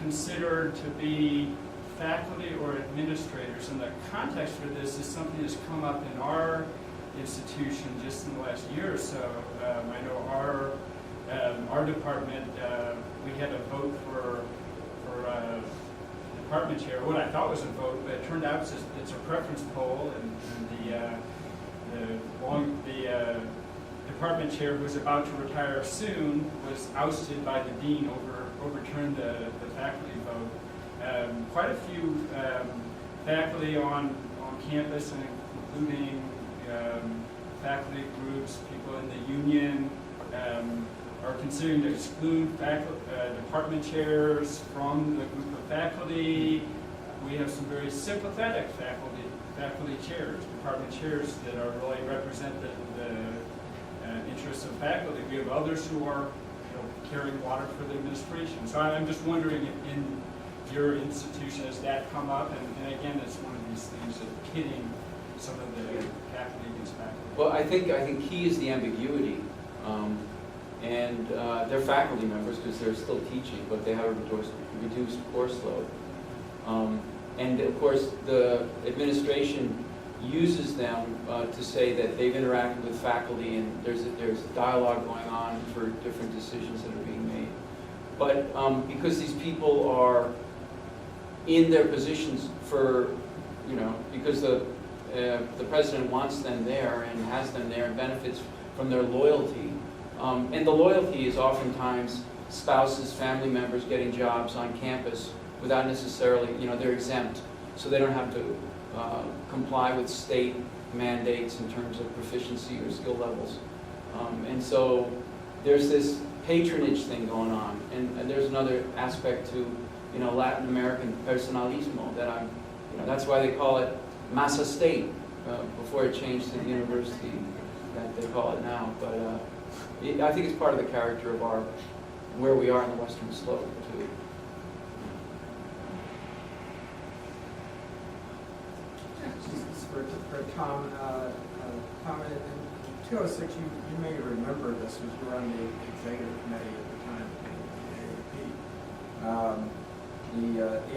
considered to be faculty or administrators? And the context for this is something that's come up in our institution just in the last year or so. I know our department, we had a vote for department chair. What I thought was a vote, but it turned out it's a preference poll, and the department chair who was about to retire soon was ousted by the dean, overturned the faculty vote. Quite a few faculty on campus, including faculty groups, people in the union, are considering to exclude department chairs from the group of faculty. We have some very sympathetic faculty chairs, department chairs that are really represent the interests of faculty. We have others who are carrying water for the administration. So I'm just wondering if in your institution has that come up? And again, it's one of these things of pitting some of the faculty against faculty. Well, I think key is the ambiguity. And they're faculty members because they're still teaching, but they have a reduced course load. And of course, the administration uses them to say that they've interacted with faculty and there's a dialogue going on for different decisions that are being made. But because these people are in their positions for, because the president wants them there and has them there and benefits from their loyalty. And the loyalty is oftentimes spouses, family members getting jobs on campus without necessarily, they're exempt, so they don't have to comply with state mandates in terms of proficiency or skill levels. And so there's this patronage thing going on. And there's another aspect to, Latin American personalismo that that's why they call it Mesa State before it changed to the university that they call it now. But I think it's part of the character of where we are in the Western Slope too. For Tom, comment in 206, you may remember this, was you were on the executive committee at the time of the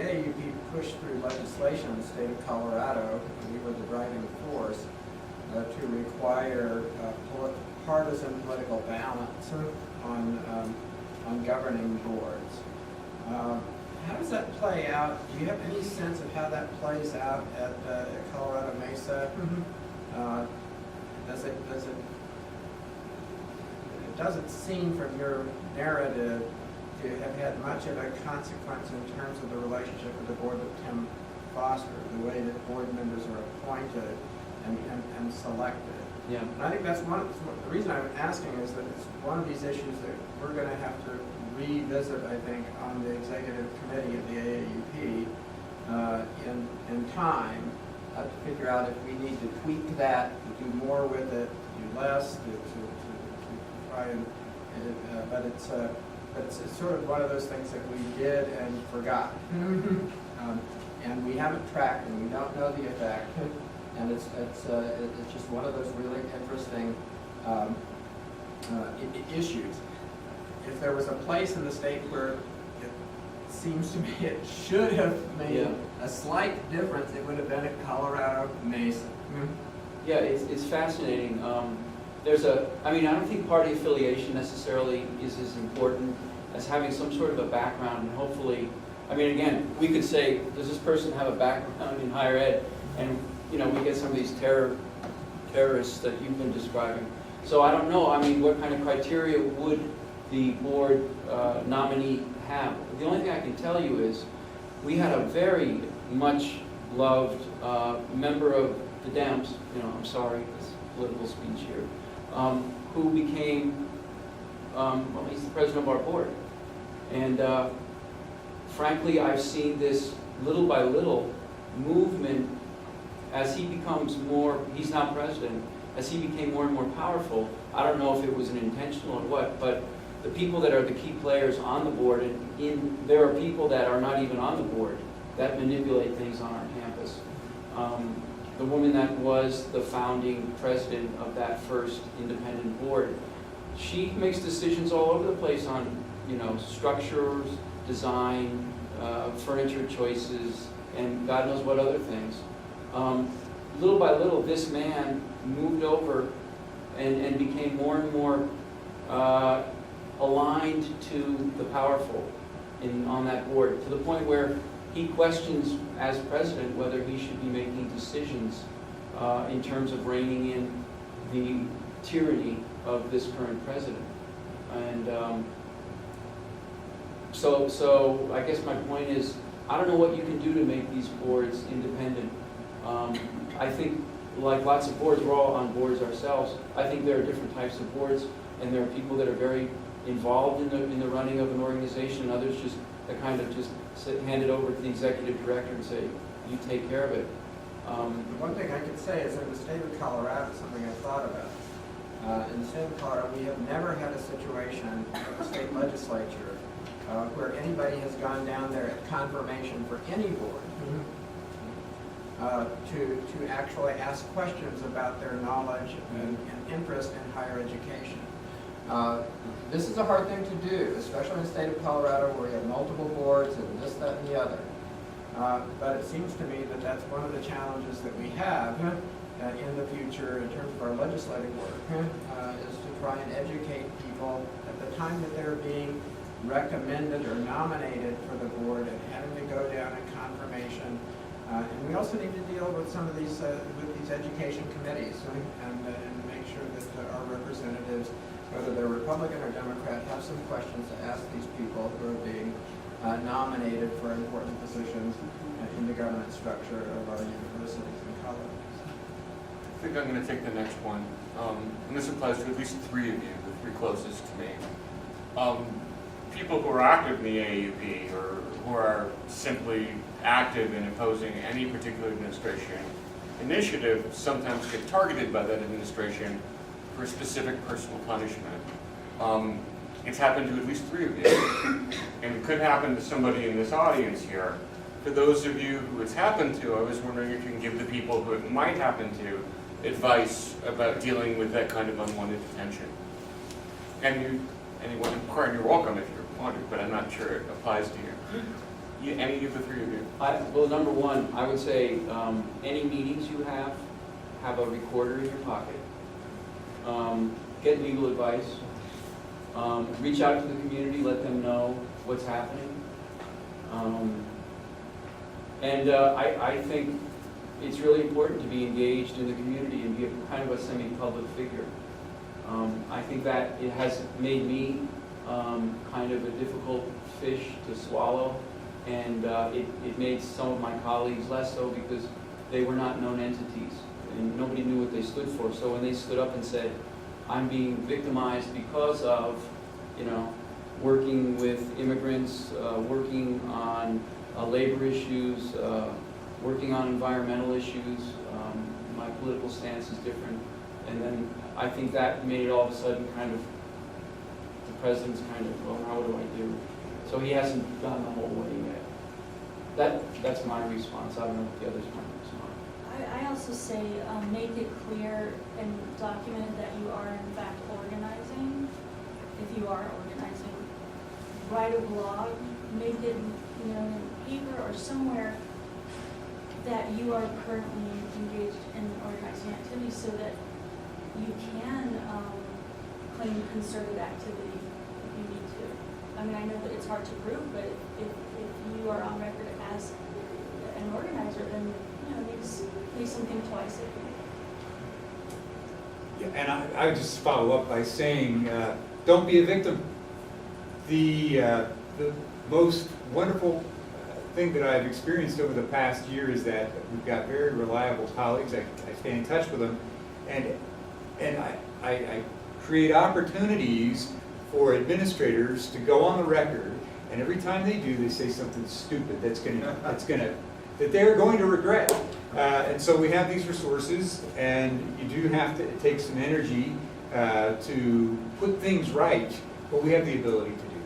AAUP pushed through legislation in the state of Colorado, and we were the driving force, to require partisan political balance on governing boards. How does that play out? Do you have any sense of how that plays out at Colorado Mesa? It doesn't seem from your narrative to have had much of a consequence in terms of the relationship with the board with Tim Foster, the way that board members are appointed and selected. Yeah. And I think that's the reason I'm asking is that it's one of these issues that we're going to have to revisit, I think, on the executive committee of the AAUP in time to figure out if we need to tweak that, to do more with it, do less, to try and, but it's sort of one of those things that we did and forgot. And we haven't tracked, and we don't know the effect. And it's just one of those really interesting issues. If there was a place in the state where it seems to me it should have made a slight difference, it would have been at Colorado, Mesa. Yeah, it's fascinating. I don't think party affiliation necessarily is as important as having some sort of a background, and hopefully, again, we could say, does this person have a background in higher ed? And, we get some of these terrorists that you've been describing. So I don't know, what kind of criteria would the board nominee have? The only thing I can tell you is, we had a very much loved member of the Dems, I'm sorry, this political speech here, who became, he's the president of our board. And frankly, I've seen this little by little movement as he becomes more, he's now president, as he became more and more powerful. I don't know if it was an intentional or what, but the people that are the key players on the board, and there are people that are not even on the board that manipulate things on our campus. The woman that was the founding president of that first independent board, she makes decisions all over the place on, structures, design, furniture choices, and God knows what other things. Little by little, this man moved over and became more and more aligned to the powerful on that board, to the point where he questions, as president, whether he should be making decisions in terms of reining in the tyranny of this current president. And so I guess my point is, I don't know what you can do to make these boards independent. I think, like lots of boards, we're all on boards ourselves. I think there are different types of boards, and there are people that are very involved in the running of an organization, and others just that kind of just hand it over to the executive director and say, you take care of it. The one thing I could say is in the state of Colorado, something I thought about. In the state of Colorado, we have never had a situation in the state legislature where anybody has gone down there at confirmation for any board to actually ask questions about their knowledge and interest in higher education. This is a hard thing to do, especially in the state of Colorado where we have multiple boards and this, that, and the other. But it seems to me that that's one of the challenges that we have in the future in terms of our legislative work, is to try and educate people at the time that they're being recommended or nominated for the board and having to go down in confirmation. And we also need to deal with some of these education committees and make sure that our representatives, whether they're Republican or Democrat, have some questions to ask these people who are being nominated for important positions in the government structure of our universities and colleges. I think I'm going to take the next one. And this applies to at least three of you, the three closest to me. People who are active in the AAUP or who are simply active in opposing any particular administration initiative sometimes get targeted by that administration for a specific personal punishment. It's happened to at least three of you. And it could happen to somebody in this audience here. For those of you who it's happened to, I was wondering if you can give the people who it might happen to advice about dealing with that kind of unwanted attention. And anyone, you're welcome if you want to, but I'm not sure it applies to you. Any of the three of you? Well, number one, I would say any meetings you have a recorder in your pocket. Get legal advice. Reach out to the community, let them know what's happening. I think it's really important to be engaged in the community and be kind of a semi-public figure. I think that it has made me kind of a difficult fish to swallow, and it made some of my colleagues less so because they were not known entities and nobody knew what they stood for. So when they stood up and said, I'm being victimized because of, working with immigrants, working on labor issues, working on environmental issues, my political stance is different. And then I think that made it all of a sudden kind of, the president's kind of, well, now what do I do? So he hasn't gone the whole way yet. That's my response. I don't know if the others might respond. I also say, make it clear and document that you are in fact organizing. If you are organizing, write a blog, make it, in a paper or somewhere that you are currently engaged in organizing activities so that you can claim concerted activity if you need to. I mean, I know that it's hard to prove, but if you are on record as an organizer, then, makes them think twice. Yeah, and I would just follow up by saying, don't be a victim. The most wonderful thing that I've experienced over the past year is that we've got very reliable colleagues. I stay in touch with them, and I create opportunities for administrators to go on the record, and every time they do, they say something stupid that they're going to regret. And so we have these resources, and you do have to, it takes some energy to put things right, but we have the ability to do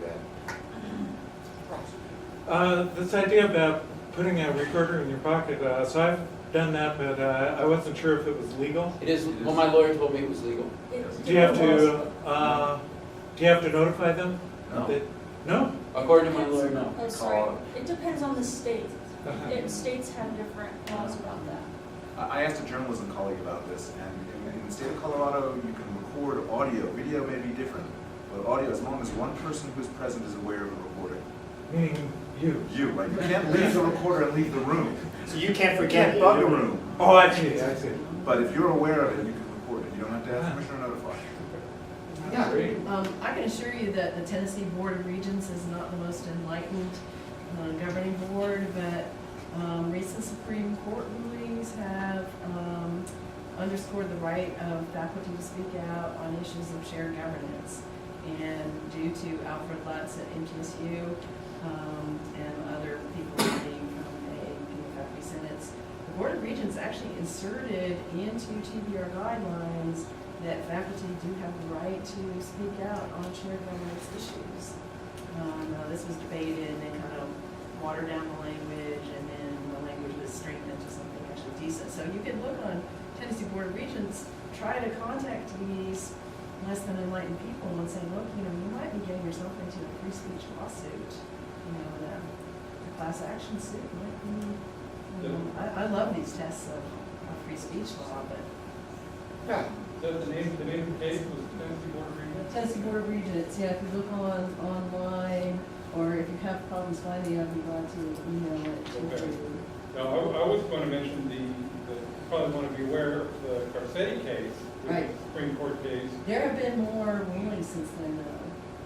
that. This idea about putting a recorder in your pocket, so I've done that, but I wasn't sure if it was legal. It is, well, my lawyer told me it was legal. Do you have to notify them? No. No? According to my lawyer, no. Oh, sorry. It depends on the state. States have different laws about that. I asked a journalism colleague about this, and in the state of Colorado, you can record audio. Video may be different, but audio, as long as one person who's present is aware of the recording. Meaning you. You, right? You can't leave the recorder and leave the room. So you can't You forget. can't bug a room. Oh, I see. But if you're aware of it, you can record it. You don't have to ask permission or notify. Yeah, I can assure you that the Tennessee Board of Regents is not the most enlightened governing board, but recent Supreme Court rulings have underscored the right of faculty to speak out on issues of shared governance. And due to Alfred Lutz at MTSU and other people leading from AAUP faculty senates, the Board of Regents actually inserted into TBR guidelines that faculty do have the right to speak out on shared governance issues. This was debated and they kind of watered down the language, and then the language was strengthened to something actually decent. So you can look on Tennessee Board of Regents, try to contact these less than enlightened people and say, look, you might be getting yourself into a free speech lawsuit. The class action suit might be, I love these tests of free speech law, but. Yeah. The name of the case was Tennessee Board of Regents? Tennessee Board of Regents, yeah, if you look online, or if you have problems finding it, I'd be glad to email it to you. Now, I was going to mention probably want to be aware of the Garcetti case, which is a Supreme Court case. There have been more rulings since then, though.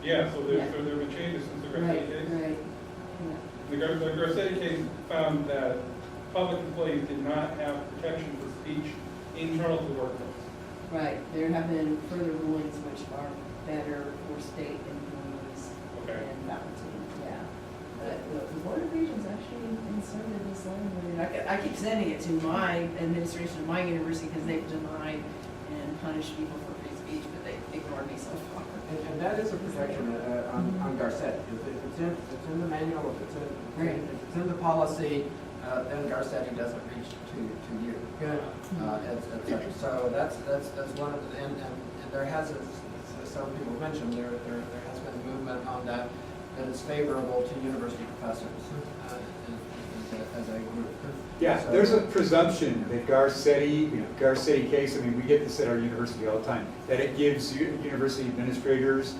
Yeah, so there have been changes since the Garcetti case. Right. Yeah. The Garcetti case found that public employees did not have protection for speech internal to the workplace. Right, there have been further rulings which are better for state employees and faculty, yeah. But the Board of Regents actually inserted this language. I keep sending it to my administration of my university because they've denied and punished people for free speech, but they ignored me so far. And that is a protection on Garcetti. If it's in the manual, if it's in the policy, then Garcetti doesn't reach to you. Good. Et cetera. So that's one of the, and there has, as some people mentioned, there has been movement on that it's favorable to university professors as a group. Yeah, So, there's a presumption that Garcetti case, I mean, we get this at our university all the time, that it gives university administrators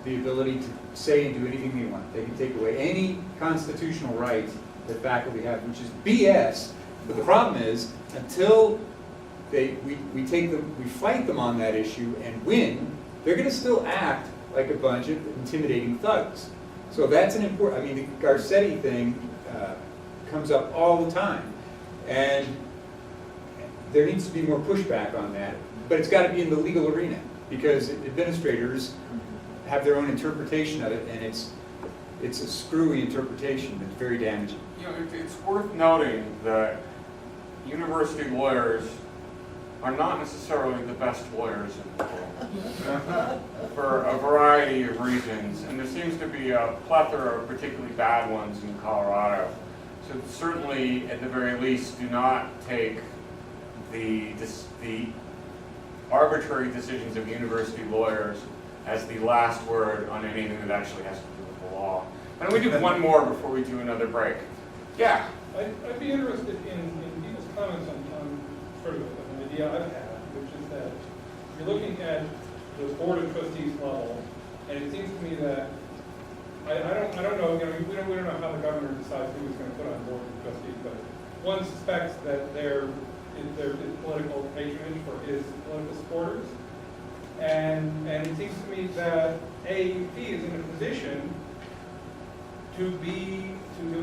the ability to say and do anything they want. They can take away any constitutional right that faculty have, which is BS. But the problem is, until we fight them on that issue and win, they're going to still act like a bunch of intimidating thugs. So that's an important, I mean, the Garcetti thing comes up all the time. And there needs to be more pushback on that. But it's got to be in the legal arena, because administrators have their own interpretation of it, and it's a screwy interpretation that's very damaging. It's worth noting that university lawyers are not necessarily the best lawyers in the world for a variety of reasons, and there seems to be a plethora of particularly bad ones in Colorado. So certainly, at the very least, do not take the arbitrary decisions of university lawyers as the last word on anything that actually has to do with the law. And we do one more before we do another break. Yeah? I'd be interested in people's comments on sort of an idea I've had, which is that you're looking at the board of trustees level, and it seems to me that I don't know, we don't know how the governor decides who he's going to put on board of trustees, but one suspects that there is political patronage for his political supporters, and it seems to me that AAUP is in a position to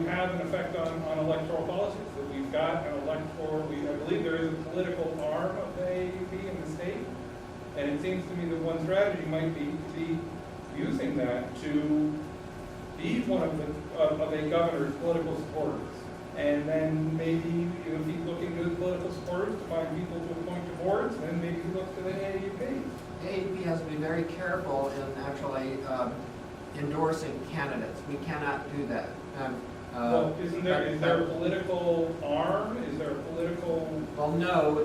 have an effect on electoral policies. That we've got an electoral, I believe there is a political arm of the AAUP in the state, and it seems to me that one strategy might be to be using that to be one of a governor's political supporters. And then maybe if he's looking to his political supporters to find people to appoint to boards, then maybe he looks to the AAUP. AAUP has to be very careful in actually endorsing candidates. We cannot do that. Well, is there a political arm? Is there a political? Well, no,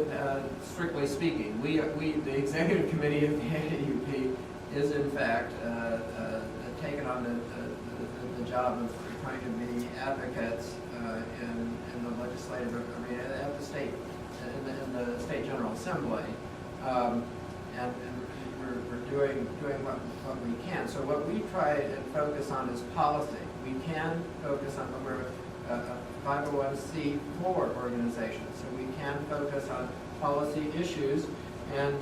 strictly speaking. The executive committee of the AAUP is in fact taken on the job of trying to be advocates in the legislative arena at the state, in the state general assembly, and we're doing what we can. So what we try and focus on is policy. We can focus on, we're a 501c4 organization, so we can focus on policy issues, and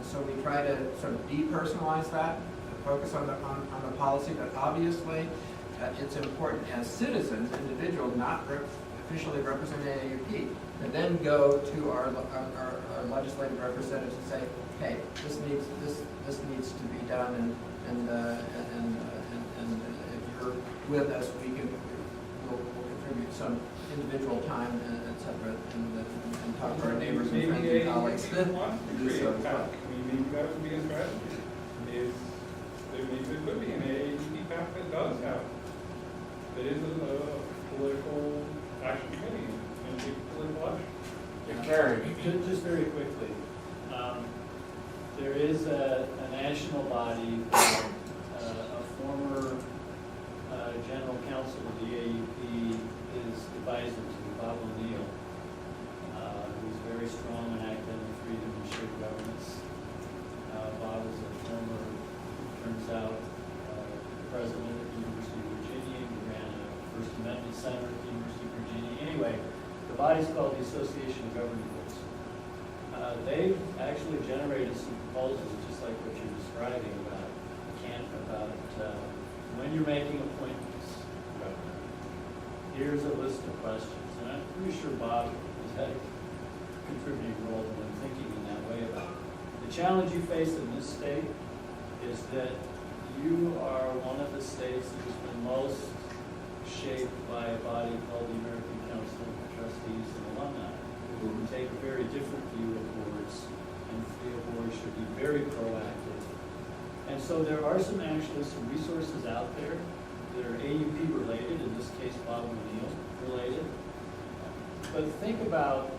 so we try to sort of depersonalize that, focus on the policy, but obviously it's important as citizens, individuals, not officially representing AAUP, and then go to our legislative representatives and say, hey, this needs to be done, and if you're with us, we'll contribute some individual time, et cetera, and talk to our neighbors and friends and colleagues. Maybe that would be a strategy. Maybe there could be an AAUP PAC that is a political action committee and a political action. Yeah, Carrie. Just very quickly, there is a national body, a former general counsel of the AAUP is advisor to Bob O'Neill, who's very strong on academic freedom and shared governance. Bob is a former, turns out, president of the University of Virginia. He ran a First Amendment Center at the University of Virginia. Anyway, the body's called the Association of Governing Boards. They've actually generated some proposals, just like what you're describing about when you're making appointments, Governor. Here's a list of questions, and I'm pretty sure Bob has had a contributing role in thinking in that way about it. The challenge you face in this state is that you are one of the states that has been most shaped by a body called the American Council of Trustees and Alumni, who take a very different view of boards and feel boards should be very proactive. And so there are some resources out there that are AUP related, in this case Bob O'Neill related. But think about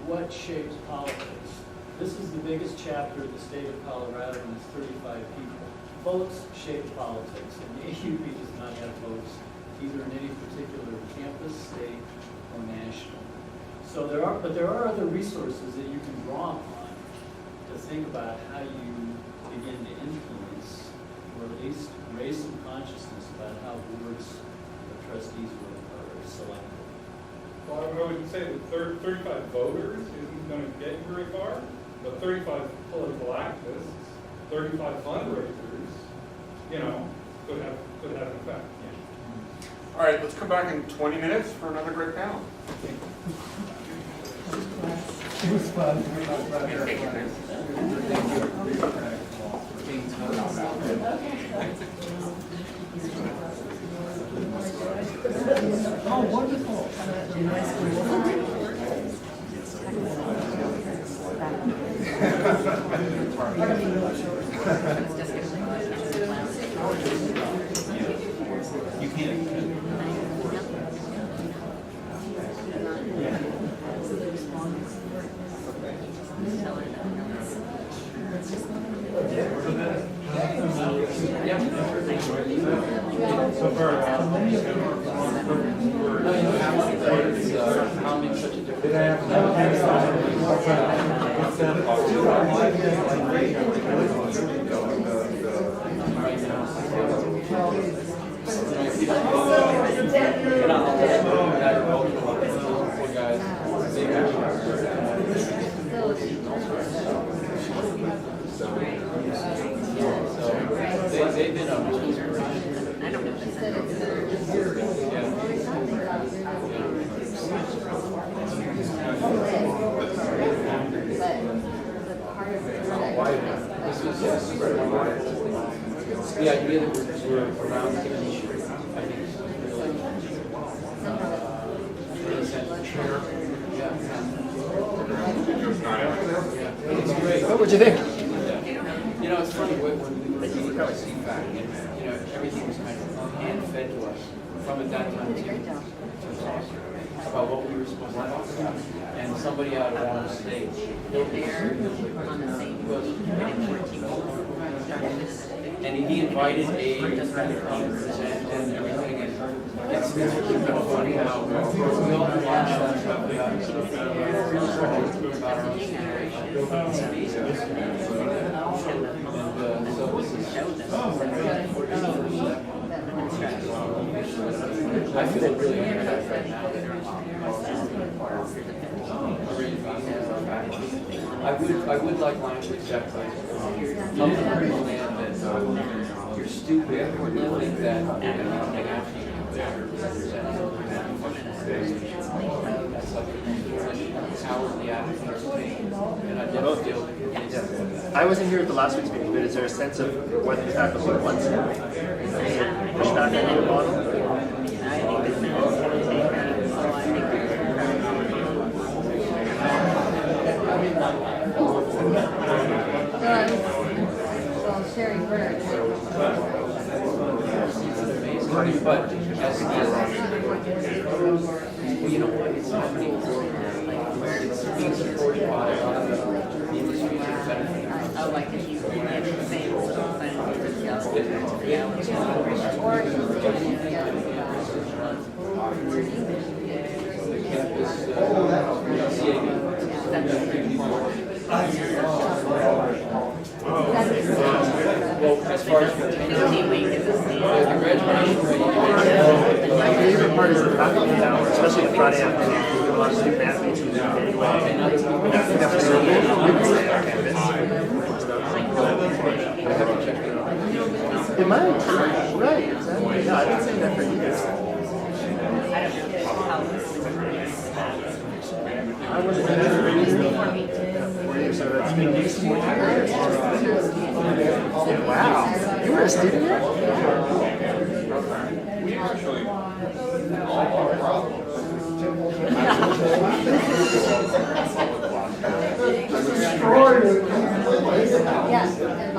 what shapes politics. This is the biggest chapter of the state of Colorado, and it's 35 people. Votes shape politics, and the AUP does not have votes either in any particular campus, state, or national. So there are other resources that you can draw upon to think about how you begin to influence, or at least raise some consciousness about how boards of trustees are selected. Well, I would say that 35 voters isn't going to get you very far, but 35 political activists, 35 fundraisers, could have an effect. All right, let's come back in 20 minutes for another great panel. It was fun. Oh, wonderful. You can't. So far, No, you don't have to, but it's, how makes such a difference. They've been up to I don't know. She said it's the idea that we're around the issue, I think is really, it's great. What would you think? You know, it's funny, when we were doing our CFAC, you know, everything was kind of hand-fed to us from at that time too. About what we were supposed to talk about. And somebody out of our state, he'll be and he invited a present and everything, and it's really kind of funny how we all watch that stuff about our own generation. It's amazing. And so this is I feel really energized right now. I would like mine to accept that. Understand that you're stupid if you think that anything after you that's like a cowardly attitude to take. And I never feel I wasn't here at the last week's meeting, but is there a sense of what the faculty wants? Is it pushback on the model? well, Sherry Burke. But as well, you know what, it's happening where it's being supported by a lot of the industry that's benefiting. Oh, like if you get the same sort of thing with the campus, well, as far as the graduation rate, My favorite part is the faculty hour, especially Friday afternoon. We do a lot of student athletes who anyway. It might. Right, exactly. No, I've been saying that for years. I wasn't here. So that's wow. You were a student here? We actually, Yes, and